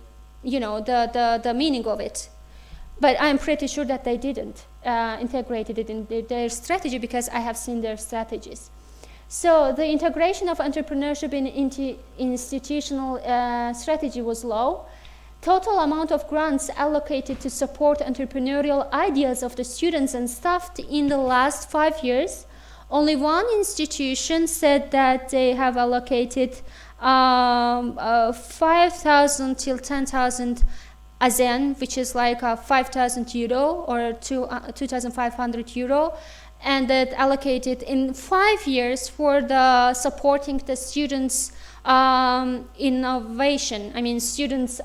meaning of it. But I'm pretty sure that they didn't integrated it in their strategy, because I have seen their strategies. So the integration of entrepreneurship in institutional strategy was low. Total amount of grants allocated to support entrepreneurial ideas of the students and staff in the last 5 years, only one institution said that they have allocated 5,000 till 10,000 ASEAN, which is like 5,000 euro or 2,500 euro. And that allocated in 5 years for the supporting the students' innovation. I mean, students'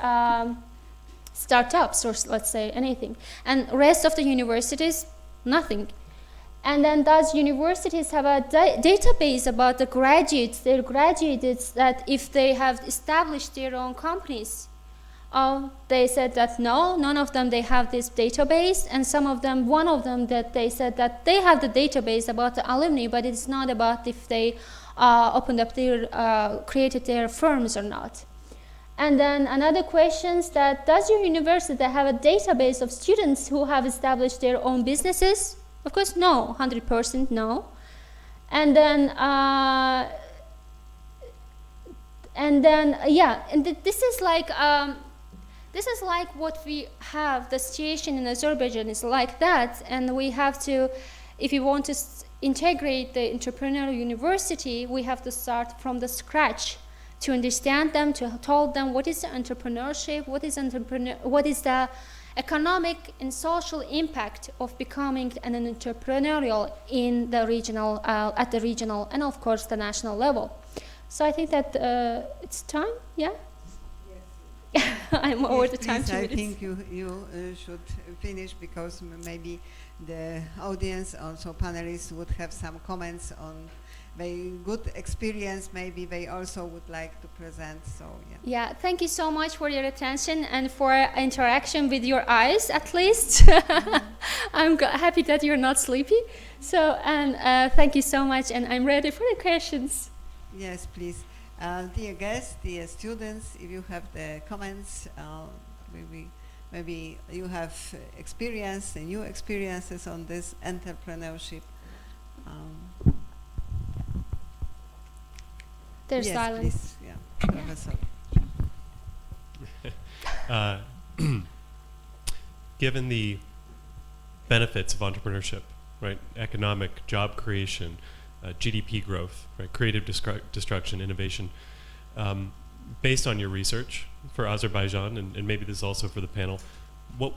startups, or let's say anything. And rest of the universities, nothing. And then those universities have a database about the graduates, their graduates, that if they have established their own companies. They said that no, none of them, they have this database, and some of them, one of them, that they said that they have the database about the alumni, but it's not about if they opened up their, created their firms or not. And then another question is that, does your university have a database of students who have established their own businesses? Of course, no, 100% no. And then this is like what we have. The situation in Azerbaijan is like that, and we have to, if you want to integrate the entrepreneurial university, we have to start from the scratch to understand them, to tell them what is the entrepreneurship, what is the economic and social impact of becoming an entrepreneurial in the regional, at the regional and of course the national level. So I think that it's time, yeah? Yes. I'm over the time. Please, I think you should finish, because maybe the audience, also panelists, would have some comments on very good experience. Maybe they also would like to present. So yeah, thank you so much for your attention and for interaction with your eyes, at least. I'm happy that you're not sleepy. So, and thank you so much, and I'm ready for the questions. Yes, please. Dear guests, dear students, if you have the comments, maybe you have experience, new experiences on this entrepreneurship. There's yes, silence. Please. Yeah, Professor. Given the benefits of entrepreneurship, right, economic job creation, GDP growth, right, creative destruction, innovation, based on your research for Azerbaijan, and maybe this is also for the panel, what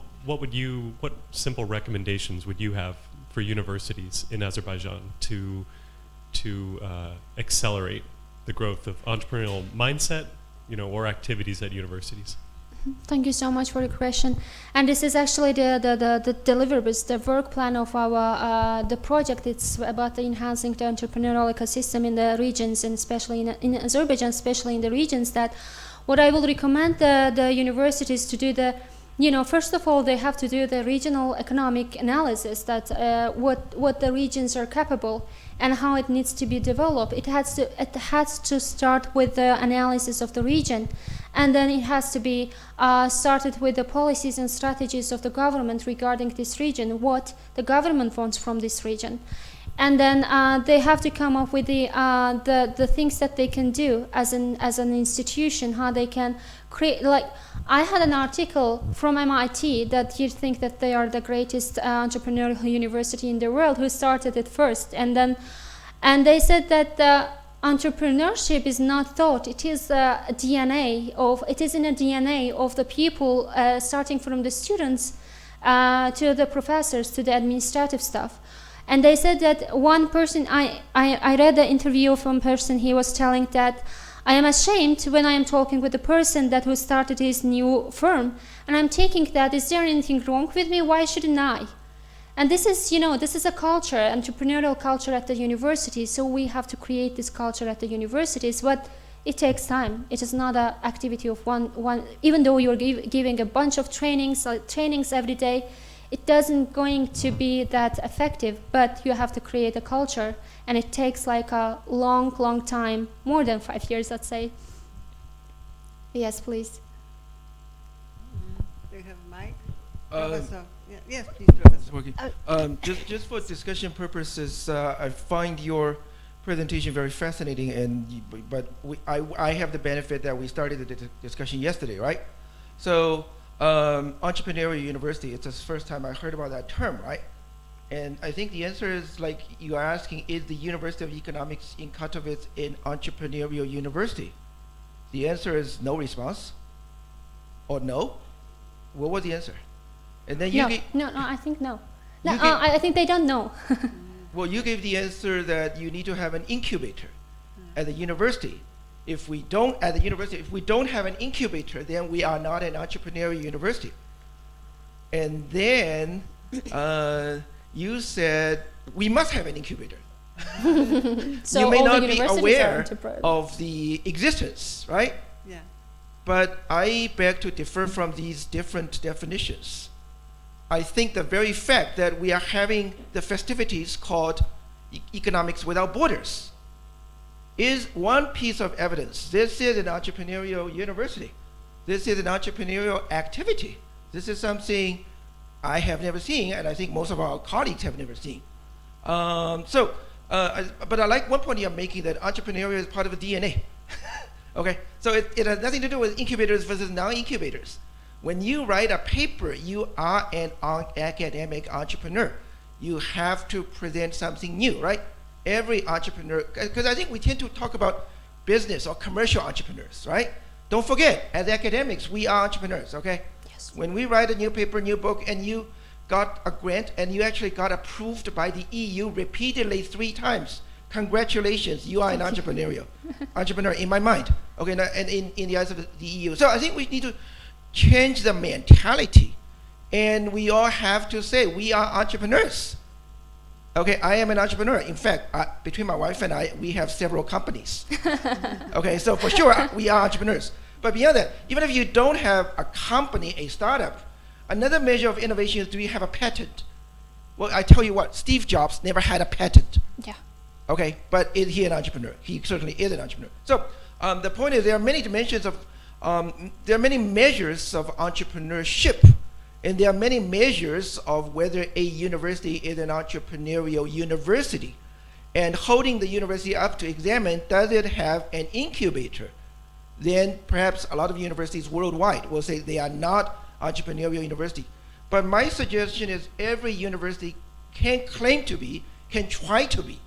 simple recommendations would you have for universities in Azerbaijan to accelerate the growth of entrepreneurial mindset, or activities at universities? Thank you so much for the question. And this is actually the deliverables, the work plan of our the project. It's about enhancing the entrepreneurial ecosystem in the regions, and especially in Azerbaijan, especially in the regions. That what I will recommend the universities to do first of all, they have to do the regional economic analysis, that what the regions are capable and how it needs to be developed. It has to start with the analysis of the region, and then it has to be started with the policies and strategies of the government regarding this region, what the government wants from this region. And then they have to come up with the things that they can do as an institution, how they can create. Like, I had an article from MIT that you think that they are the greatest entrepreneurial university in the world, who started it first, and they said that entrepreneurship is not thought. It is in the DNA of the people, starting from the students to the professors to the administrative staff. And they said that one person, I read the interview from a person, he was telling that, I am ashamed when I am talking with the person who started his new firm, and I'm thinking that, is there anything wrong with me? Why shouldn't I? And this is, this is a culture, entrepreneurial culture at the university, so we have to create this culture at the universities, but it takes time. It is not an activity of one, even though you're giving a bunch of trainings every day, it doesn't going to be that effective, but you have to create a culture, and it takes like a long time, more than 5 years, let's say. Yes, please. Do you have a mic? Professor? Yes, please, Professor. Okay. Just for discussion purposes, I find your presentation very fascinating, but I have the benefit that we started the discussion yesterday, right? So, entrepreneurial university, it's the first time I heard about that term, right? And I think the answer is, like you are asking, is the University of Economics in Katowice an entrepreneurial university? The answer is no response, or no. What was the answer? And then you no, I think no. I think they don't know. Well, you gave the answer that you need to have an incubator at the university. If we don't have an incubator, then we are not an entrepreneurial university. And then you said we must have an incubator. So you may all not the be universities aware are of the existence, right? Yeah. But I beg to differ from these different definitions. I think the very fact that we are having the festivities called Economics Without Borders is one piece of evidence. This is an entrepreneurial university. This is an entrepreneurial activity. This is something I have never seen, and I think most of our colleagues have never seen. So But I like one point you're making, that entrepreneurial is part of the DNA. Okay, so it has nothing to do with incubators versus non-incubators. When you write a paper, you are an academic entrepreneur. You have to present something new, right? Every entrepreneur, because I think we tend to talk about business or commercial entrepreneurs, right? Don't forget, as academics, we are entrepreneurs, okay? Yes. When we write a new paper, new book, and you got a grant, and you actually got approved by the EU repeatedly 3 times, congratulations, you are an entrepreneur in my mind, okay, and in the eyes of the EU. So I think we need to change the mentality, and we all have to say we are entrepreneurs. Okay, I am an entrepreneur. In fact, between my wife and I, we have several companies. Okay, so for sure, we are entrepreneurs. But beyond that, even if you don't have a company, a startup, another measure of innovation is, do you have a patent? Well, I tell you what, Steve Jobs never had a patent. Yeah. Okay, but is he an entrepreneur? He certainly is an entrepreneur. So the point is, there are many dimensions of, there are many measures of entrepreneurship, and there are many measures of whether a university is an entrepreneurial university. And holding the university up to examine, does it have an incubator? Then perhaps a lot of universities worldwide will say they are not entrepreneurial university. But my suggestion is every university can claim to be, can try to be,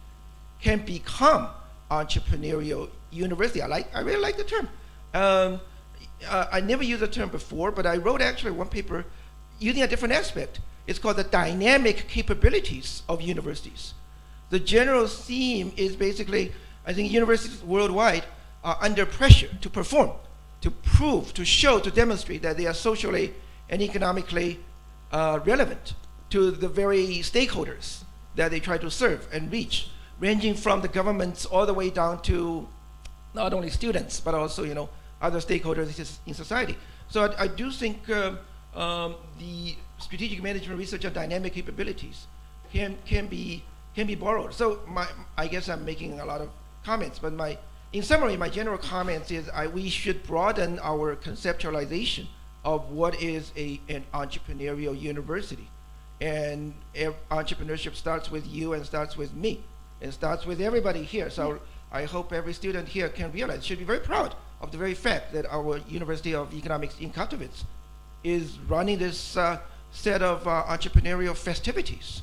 can become entrepreneurial university. I really like the term. I never used the term before, but I wrote actually one paper using a different aspect. It's called the dynamic capabilities of universities. The general theme is basically, I think universities worldwide are under pressure to perform, to prove, to show, to demonstrate that they are socially and economically relevant to the very stakeholders that they try to serve and reach, ranging from the governments all the way down to not only students, but also, you know, other stakeholders in society. So I do think the strategic management research of dynamic capabilities can be borrowed. So I guess I'm making a lot of comments, but in summary, my general comments is we should broaden our conceptualization of what is an entrepreneurial university. And entrepreneurship starts with you and starts with me. It starts with everybody here. So I hope every student here can realize, should be very proud of the very fact that our University of Economics in Katowice is running this set of entrepreneurial festivities.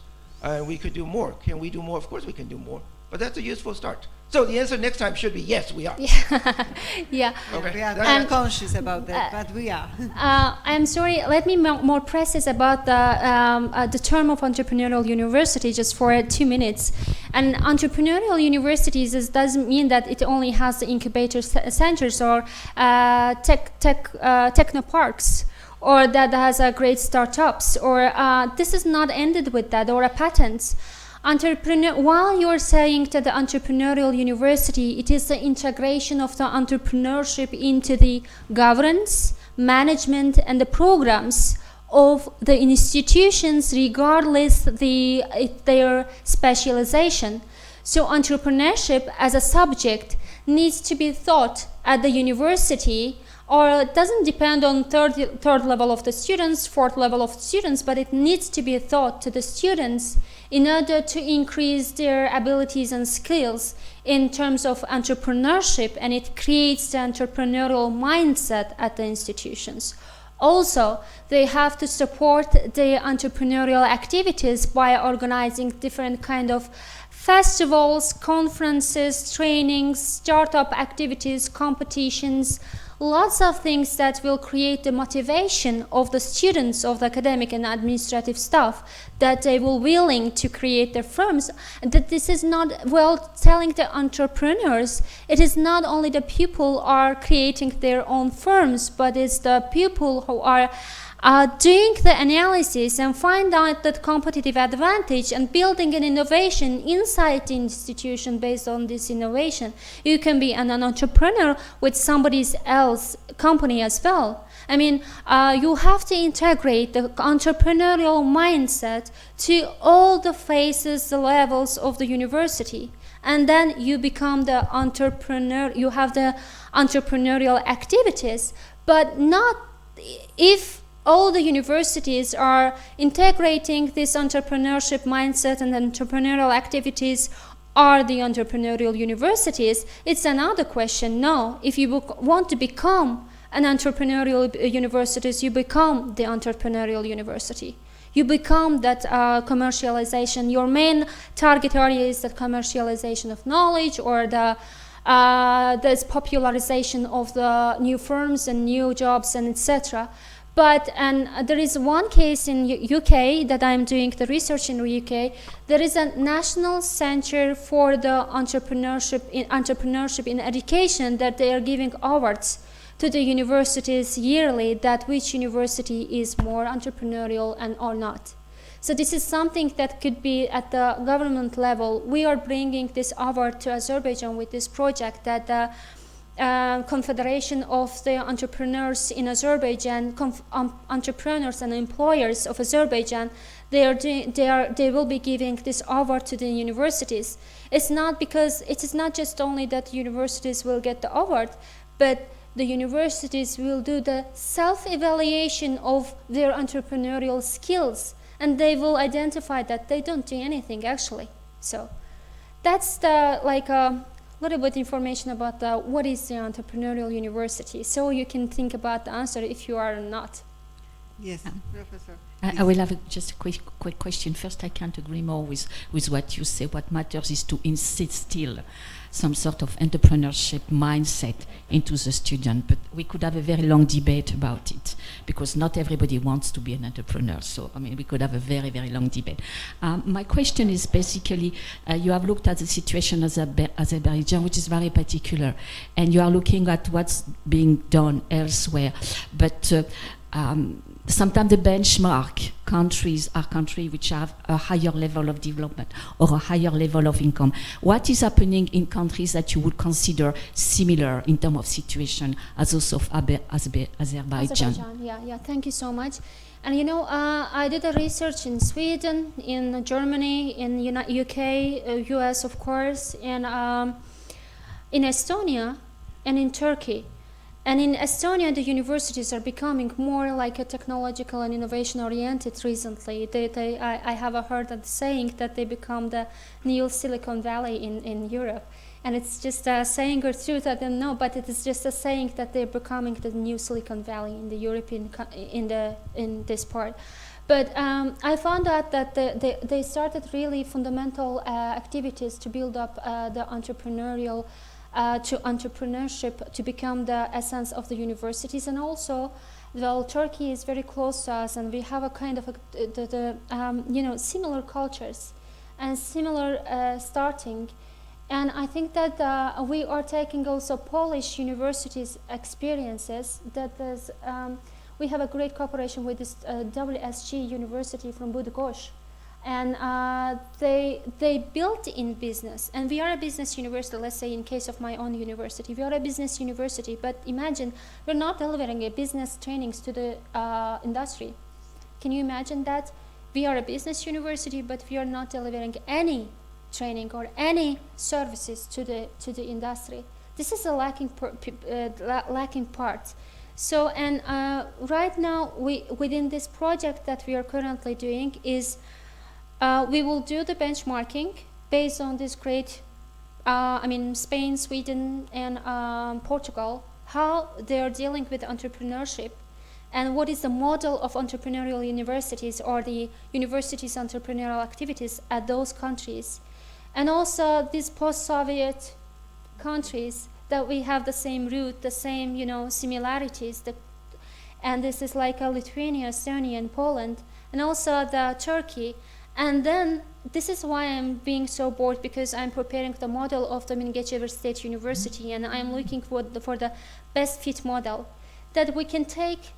We could do more. Can we do more? Of course we can do more. But that's a useful start. So the answer next time should be yes, we are. Yeah. Okay. We are very conscious about that, but we are. I'm sorry, let me more precise about the term of entrepreneurial university just for 2 minutes. And entrepreneurial universities doesn't mean that it only has the incubator centers or technoparks, or that has great startups, or this is not ended with that, or a patents. While you're saying that the entrepreneurial university, it is the integration of the entrepreneurship into the governance, management, and the programs of the institutions, regardless their specialization. So entrepreneurship as a subject needs to be taught at the university, or it doesn't depend on third level of the students, fourth level of students, but it needs to be taught to the students in order to increase their abilities and skills in terms of entrepreneurship, and it creates the entrepreneurial mindset at the institutions. Also, they have to support the entrepreneurial activities by organizing different kind of festivals, conferences, trainings, startup activities, competitions, lots of things that will create the motivation of the students of the academic and administrative staff, that they will willing to create their firms. That this is not, well, telling the entrepreneurs, it is not only the people are creating their own firms, but it's the people who are doing the analysis and find out that competitive advantage and building an innovation inside the institution based on this innovation. You can be an entrepreneur with somebody else's company as well. I mean, you have to integrate the entrepreneurial mindset to all the phases, the levels of the university. And then you become the entrepreneur, you have the entrepreneurial activities, but not if all the universities are integrating this entrepreneurship mindset and entrepreneurial activities are the entrepreneurial universities, it's another question. No, if you want to become an entrepreneurial universities, you become the entrepreneurial university. You become that commercialization. Your main target area is the commercialization of knowledge, or the this popularization of the new firms and new jobs and etc. But there is one case in UK that I'm doing the research in the UK. There is a national center for the entrepreneurship in education that they are giving awards to the universities yearly, that which university is more entrepreneurial and or not. So this is something that could be at the government level. We are bringing this award to Azerbaijan with this project that the Confederation of the Entrepreneurs in Azerbaijan, entrepreneurs and employers of Azerbaijan, they will be giving this award to the universities. It's not because it is not just only that universities will get the award, but the universities will do the self-evaluation of their entrepreneurial skills, and they will identify that they don't do anything actually. So that's the little bit information about what is the entrepreneurial university, so you can think about the answer if you are or not. Yes, Professor. I will have just a quick question. First, I can't agree more with what you say. What matters is to instill some sort of entrepreneurship mindset into the student. But we could have a very long debate about it, because not everybody wants to be an entrepreneur. So, I mean, we could have a very, very long debate. My question is basically, you have looked at the situation as Azerbaijan, which is very particular, and you are looking at what's being done elsewhere. But sometimes the benchmark countries are countries which have a higher level of development or a higher level of income. What is happening in countries that you would consider similar in terms of situation as those of Azerbaijan? Yeah, thank you so much. And you know, I did a research in Sweden, in Germany, in UK, US of course, and in Estonia and in Turkey. And in Estonia, the universities are becoming more like a technological and innovation-oriented recently. I have heard that saying that they become the new Silicon Valley in Europe. And it's just a saying or truth, I don't know, but it is just a saying that they're becoming the new Silicon Valley in the European, in this part. But I found out that they started really fundamental activities to build up the entrepreneurial to entrepreneurship to become the essence of the universities. And also, well, Turkey is very close to us, and we have a kind of similar cultures and similar starting. And I think that we are taking also Polish universities' experiences. That is, we have a great cooperation with this WSG University from Bydgoszcz. And they built in business, and we are a business university. Let's say in case of my own university, we are a business university, but imagine we're not delivering a business trainings to the industry. Can you imagine that? We are a business university, but we are not delivering any training or any services to the industry. This is a lacking part. So, and right now within this project that we are currently doing is we will do the benchmarking based on this great, Spain, Sweden, and Portugal, how they are dealing with entrepreneurship, and what is the model of entrepreneurial universities or the universities' entrepreneurial activities at those countries. And also these post-Soviet countries that we have the same root, the same, similarities. And this is like Lithuania, Estonia, and Poland, and also the Turkey. And then this is why I'm being so bored, because I'm preparing the model of the Mingechevir State University, and I'm looking for the best fit model that we can take.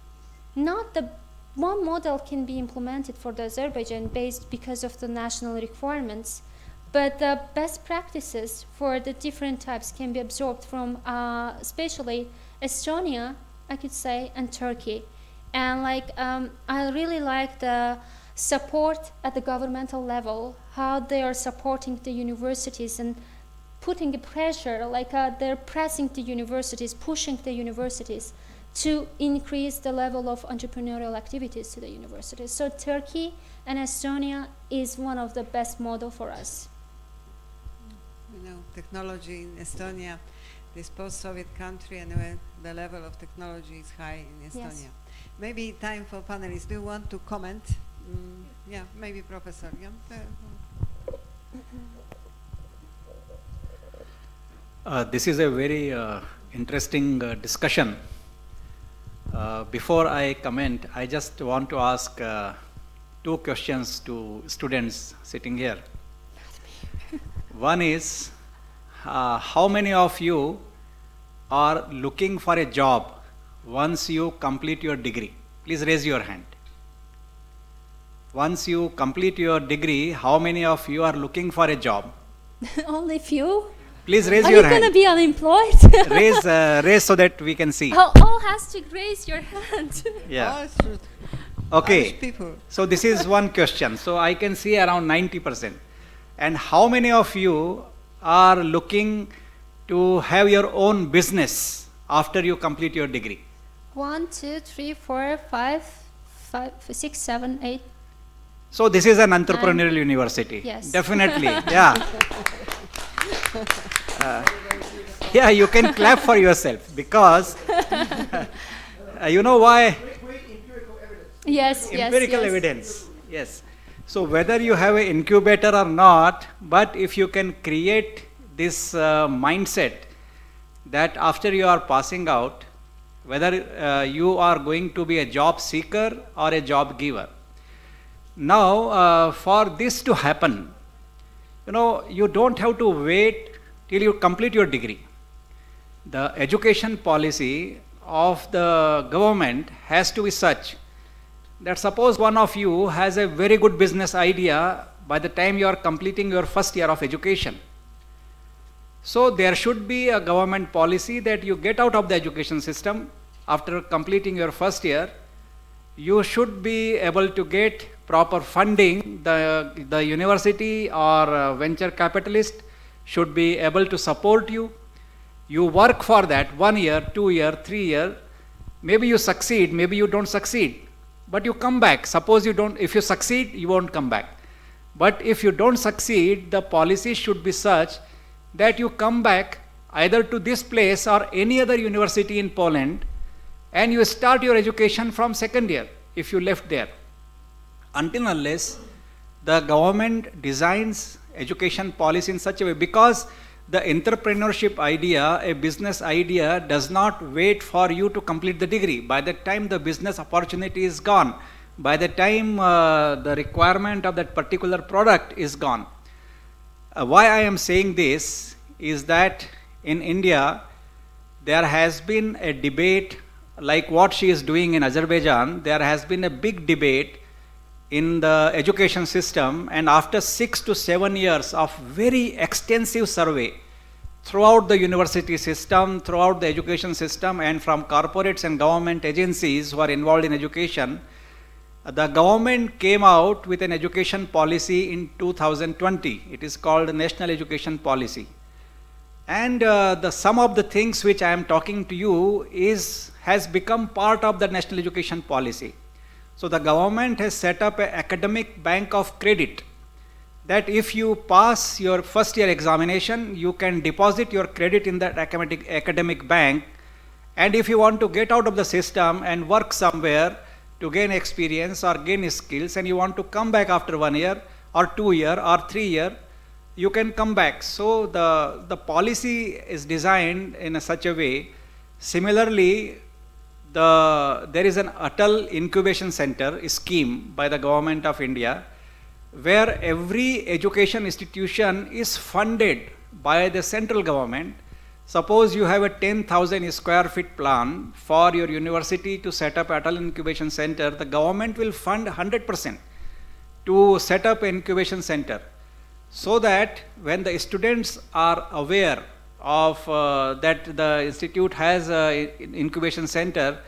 Not the one model can be implemented for the Azerbaijan based because of the national requirements, but the best practices for the different types can be absorbed from especially Estonia, I could say, and Turkey. And I really like the support at the governmental level, how they are supporting the universities and putting a pressure, they're pressing the universities, pushing the universities to increase the level of entrepreneurial activities to the universities. So Turkey and Estonia is one of the best model for us. technology in Estonia, this post-Soviet country, and where the level of technology is high in Estonia. Yes. Maybe time for panelists. Do you want to comment? Yeah, maybe Professor. Yeah. This is a very interesting discussion. Before I comment, I just want to ask two questions to students sitting here. One is, how many of you are looking for a job once you complete your degree? Please raise your hand. Once you complete your degree, how many of you are looking for a job? Only few? Please raise Are your you hand. going to be unemployed? Raise so that we can see. All has to raise your hand. Yeah. Oh, true. Okay. Irish people. So this is one question. So I can see around 90%. And how many of you are looking to have your own business after you complete your degree? 1, 2, 3, 4, 5, 6, 7, 8. So this is an entrepreneurial university. Yes. Definitely. Yeah. Yeah, you can clap for yourself because you know why? Yes, Empirical yes. evidence. Yes. So whether you have an incubator or not, but if you can create this mindset that after you are passing out, whether you are going to be a job seeker or a job giver. Now, for this to happen, you don't have to wait till you complete your degree. The education policy of the government has to be such that suppose one of you has a very good business idea by the time you are completing your first year of education. So there should be a government policy that you get out of the education system after completing your first year. You should be able to get proper funding. The university or venture capitalist should be able to support you. You work for that 1 year, 2 year, 3 year. Maybe you succeed, maybe you don't succeed. But you come back. Suppose you don't, if you succeed, you won't come back. But if you don't succeed, the policy should be such that you come back either to this place or any other university in Poland and you start your education from second year if you left there. Until unless the government designs education policy in such a way, because the entrepreneurship idea, a business idea, does not wait for you to complete the degree. By the time the business opportunity is gone, by the time the requirement of that particular product is gone. Why I am saying this is that in India, there has been a debate like what she is doing in Azerbaijan. There has been a big debate in the education system, and after 6 to 7 years of very extensive survey throughout the university system, throughout the education system, and from corporates and government agencies who are involved in education, the government came out with an education policy in 2020. It is called National Education Policy. And some of the things which I am talking to you has become part of the National Education Policy. So the government has set up an academic bank of credit that if you pass your first year examination, you can deposit your credit in that academic bank. And if you want to get out of the system and work somewhere to gain experience or gain skills, and you want to come back after 1 year or 2 year or 3 year, you can come back. So the policy is designed in such a way. Similarly, there is an Atal Incubation Center scheme by the government of India, where every education institution is funded by the central government. Suppose you have a 10,000 square feet plan for your university to set up Atal Incubation Center, the government will fund 100% to set up an incubation center, so that when the students are aware of that the institute has an incubation center,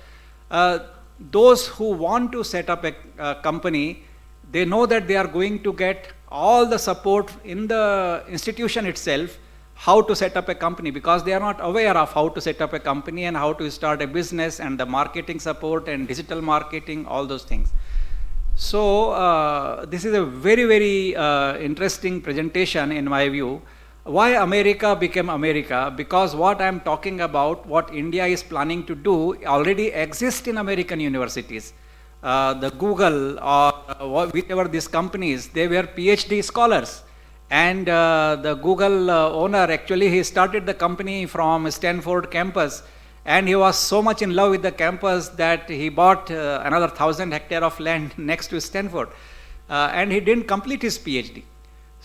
those who want to set up a company, they know that they are going to get all the support in the institution itself, how to set up a company, because they are not aware of how to set up a company and how to start a business and the marketing support and digital marketing, all those things. So this is a very, very interesting presentation in my view. Why America became America? Because what I'm talking about, what India is planning to do, already exists in American universities. The Google or whichever these companies, they were PhD scholars. And the Google owner, actually, he started the company from Stanford campus. And he was so much in love with the campus that he bought another 1,000 hectares of land next to Stanford. And he didn't complete his PhD.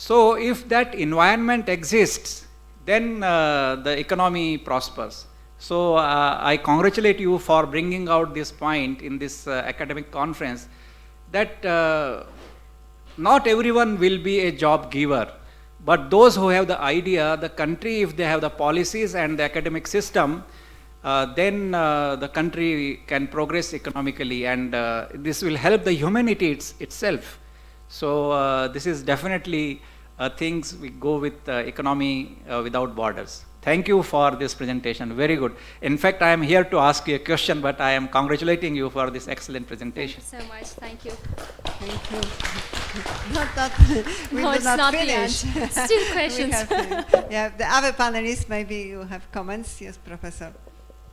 So if that environment exists, then the economy prospers. So I congratulate you for bringing out this point in this academic conference, that not everyone will be a job giver, but those who have the idea, the country, if they have the policies and the academic system, then the country can progress economically, and this will help the humanity itself. So this is definitely things we go with economy without borders. Thank you for this presentation, very good. In fact, I am here to ask you a question, but I am congratulating you for this excellent presentation. Thank you so much, thank you. Thank you. Not that we No, did it's not not finish. the end. Still We questions. yeah, the other panelists, maybe you have comments. Yes, Professor.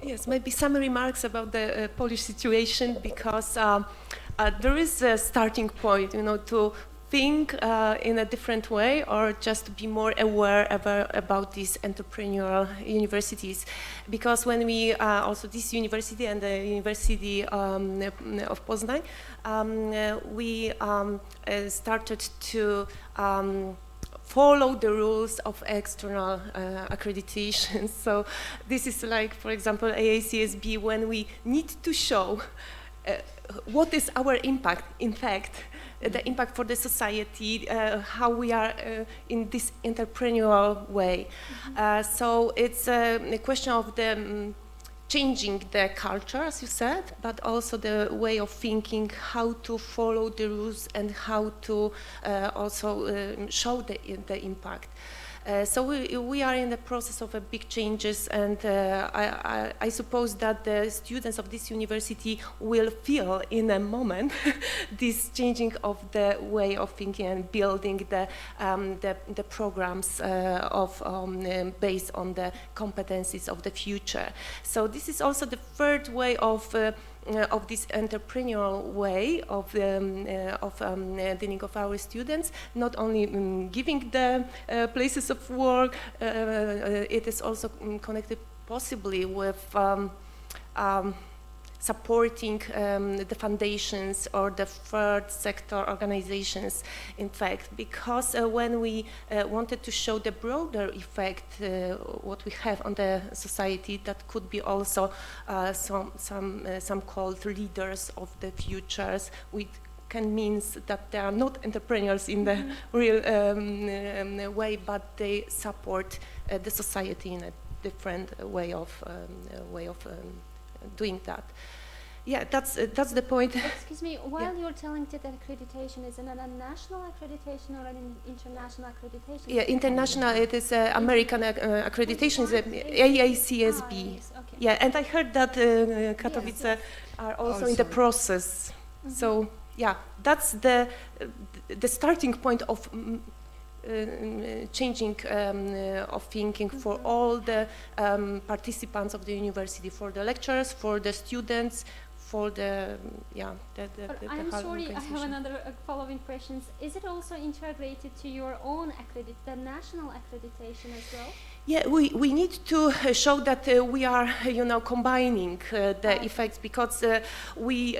Yes, maybe some remarks about the Polish situation, because there is a starting point, to think in a different way, or just to be more aware about these entrepreneurial universities. Because when we, also this university and the University of Poznań, we started to follow the rules of external accreditation. So this is like, for example, AACSB, when we need to show what is our impact, in fact, the impact for the society, how we are in this entrepreneurial way. So it's a question of the changing the culture, as you said, but also the way of thinking, how to follow the rules and how to also show the impact. So we are in the process of big changes, and I suppose that the students of this university will feel in a moment this changing of the way of thinking and building the programs based on the competencies of the future. So this is also the third way of this entrepreneurial way of dealing of our students, not only giving the places of work, it is also connected possibly with supporting the foundations or the third sector organizations, in fact, because when we wanted to show the broader effect what we have on the society, that could be also some called leaders of the futures, which can mean that they are not entrepreneurs in the real way, but they support the society in a different way of doing that. Yeah, that's the point. Excuse me, while you're telling that accreditation, is it a national accreditation or an international accreditation? Yeah, international, it is American accreditation, AACSB. Yes, okay. Yeah, and I heard that Katowice are also in the process. So, yeah, that's the starting point of changing of thinking for all the participants of the university, for the lecturers, for the students, for the I'm sorry, I have another following questions. Is it also integrated to your own the national accreditation as well? Yeah, we need to show that we are, combining the effects, because we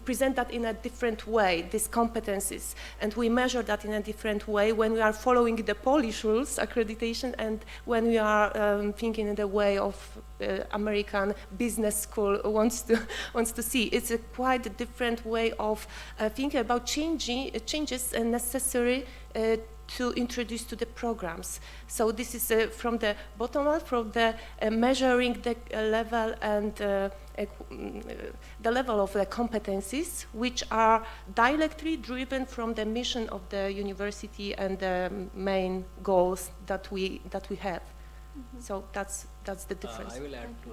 present that in a different way, these competencies, and we measure that in a different way when we are following the Polish rules, accreditation, and when we are thinking in the way of American business school wants to see. It's a quite different way of thinking about changes necessary to introduce to the programs. So this is from the bottom up, from the measuring the level and the level of the competencies, which are directly driven from the mission of the university and the main goals that we have. So that's the difference. I will add to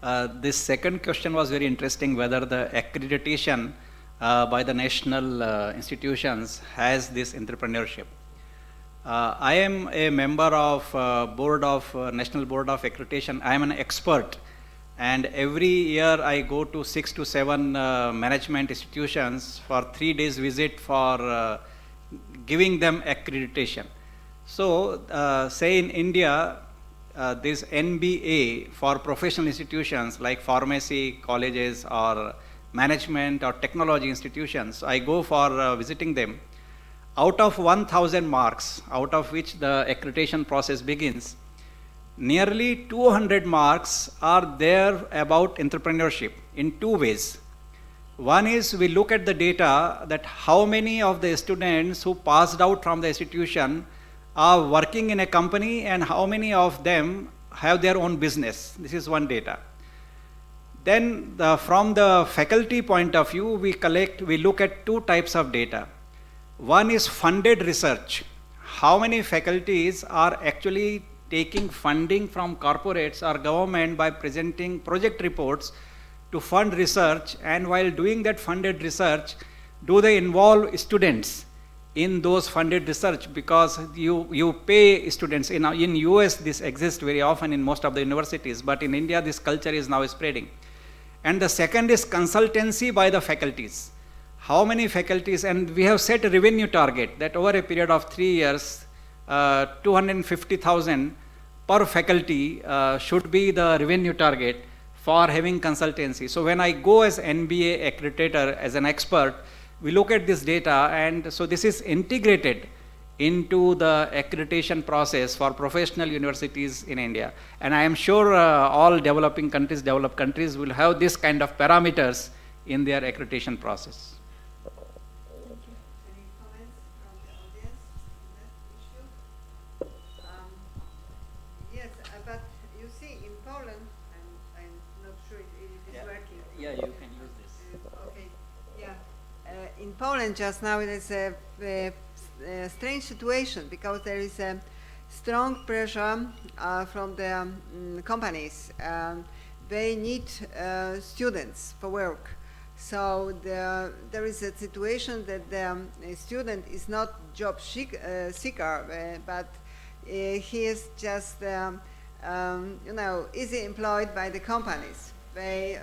that. This second question was very interesting, whether the accreditation by the national institutions has this entrepreneurship. I am a member of National Board of Accreditation. I am an expert, and every year I go to 6 to 7 management institutions for 3 days visit for giving them accreditation. So, say in India, this NBA for professional institutions like pharmacy colleges or management or technology institutions, I go for visiting them. Out of 1,000 marks, out of which the accreditation process begins, nearly 200 marks are there about entrepreneurship in 2 ways. One is we look at the data that how many of the students who passed out from the institution are working in a company and how many of them have their own business. This is one data. Then from the faculty point of view, we look at 2 types of data. One is funded research. How many faculties are actually taking funding from corporates or government by presenting project reports to fund research, and while doing that funded research, do they involve students in those funded research? Because you pay students. In US this exists very often in most of the universities, but in India this culture is now spreading. And the second is consultancy by the faculties. How many faculties, and we have set a revenue target that over a period of 3 years, 250,000 per faculty should be the revenue target for having consultancy. So when I go as NBA accreditor, as an expert, we look at this data, and so this is integrated into the accreditation process for professional universities in India. And I am sure all developed countries will have this kind of parameters in their accreditation process. Yeah, you can use this. Okay, yeah. In Poland just now it is a strange situation because there is a strong pressure from the companies. They need students for work. So there is a situation that the student is not job seeker, but he is just easy employed by the companies. They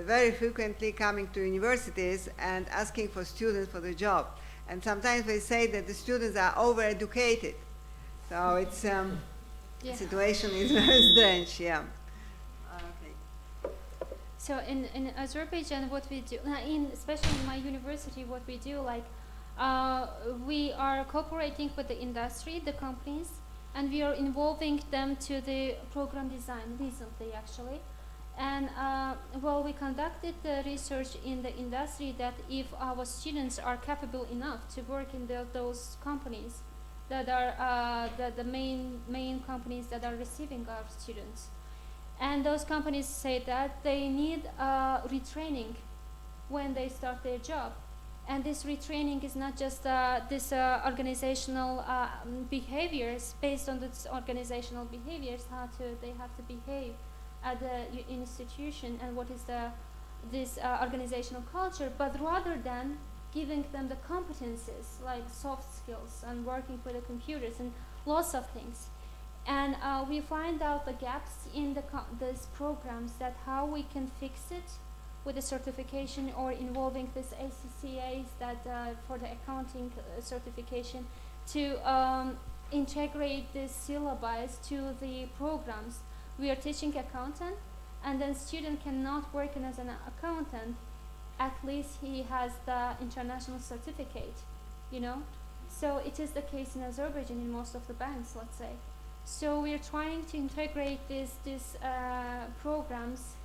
very frequently coming to universities and asking for students for the job. And sometimes they say that the students are overeducated. So it's situation is very strange, yeah. Okay. So in Azerbaijan, what we do, especially in my university, what we do, like we are cooperating with the industry, the companies, and we are involving them to the program design recently, actually. And well, we conducted the research in the industry that if our students are capable enough to work in those companies that are the main companies that are receiving our students, and those companies say that they need retraining when they start their job. And this retraining is not just this organizational behaviors, based on this organizational behaviors, they have to behave at the institution and what is this organizational culture, but rather than giving them the competences like soft skills and working with the computers and lots of things. And we find out the gaps in these programs, that how we can fix it with the certification or involving this ACCAs that for the accounting certification to integrate this syllabus to the programs. We are teaching accountant, and then student cannot work as an accountant. At least he has the international certificate, So it is the case in Azerbaijan in most of the banks, let's say. So we are trying to integrate these programs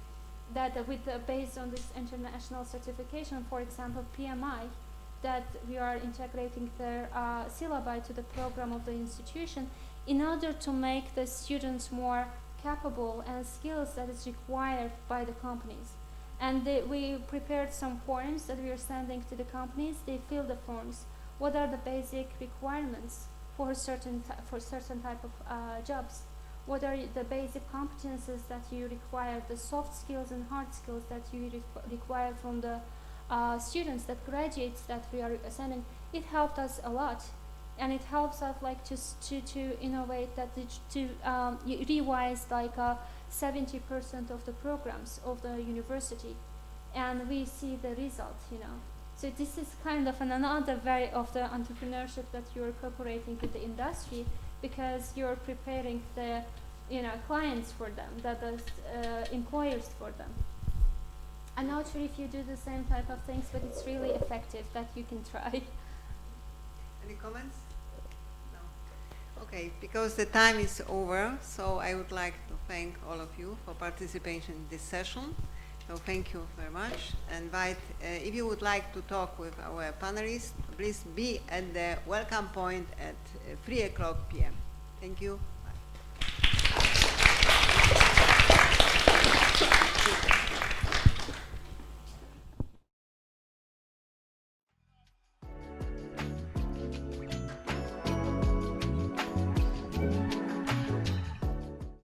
that based on this international certification. For example, PMI, that we are integrating their syllabi to the program of the institution in order to make the students more capable and skills that is required by the companies. And we prepared some forms that we are sending to the companies. They fill the forms. What are the basic requirements for certain type of jobs? What are the basic competences that you require, the soft skills and hard skills that you require from the students, that graduates that we are sending? It helped us a lot. and it helps us like just to innovate that to revise like 70% of the programs of the university, and we see the result, you know. So this is kind of another way of the entrepreneurship that you're cooperating with the industry, because you're preparing the, you know, clients for them, that is employers for them. I'm not sure if you do the same type of things, but it's really effective that you can try. Any comments? No. Okay, because the time is over, so I would like to thank all of you for participation in this session. So thank you very much. Invite, if you would like to talk with our panelists, please be at the welcome point at 3:00 p.m. Thank you. Bye.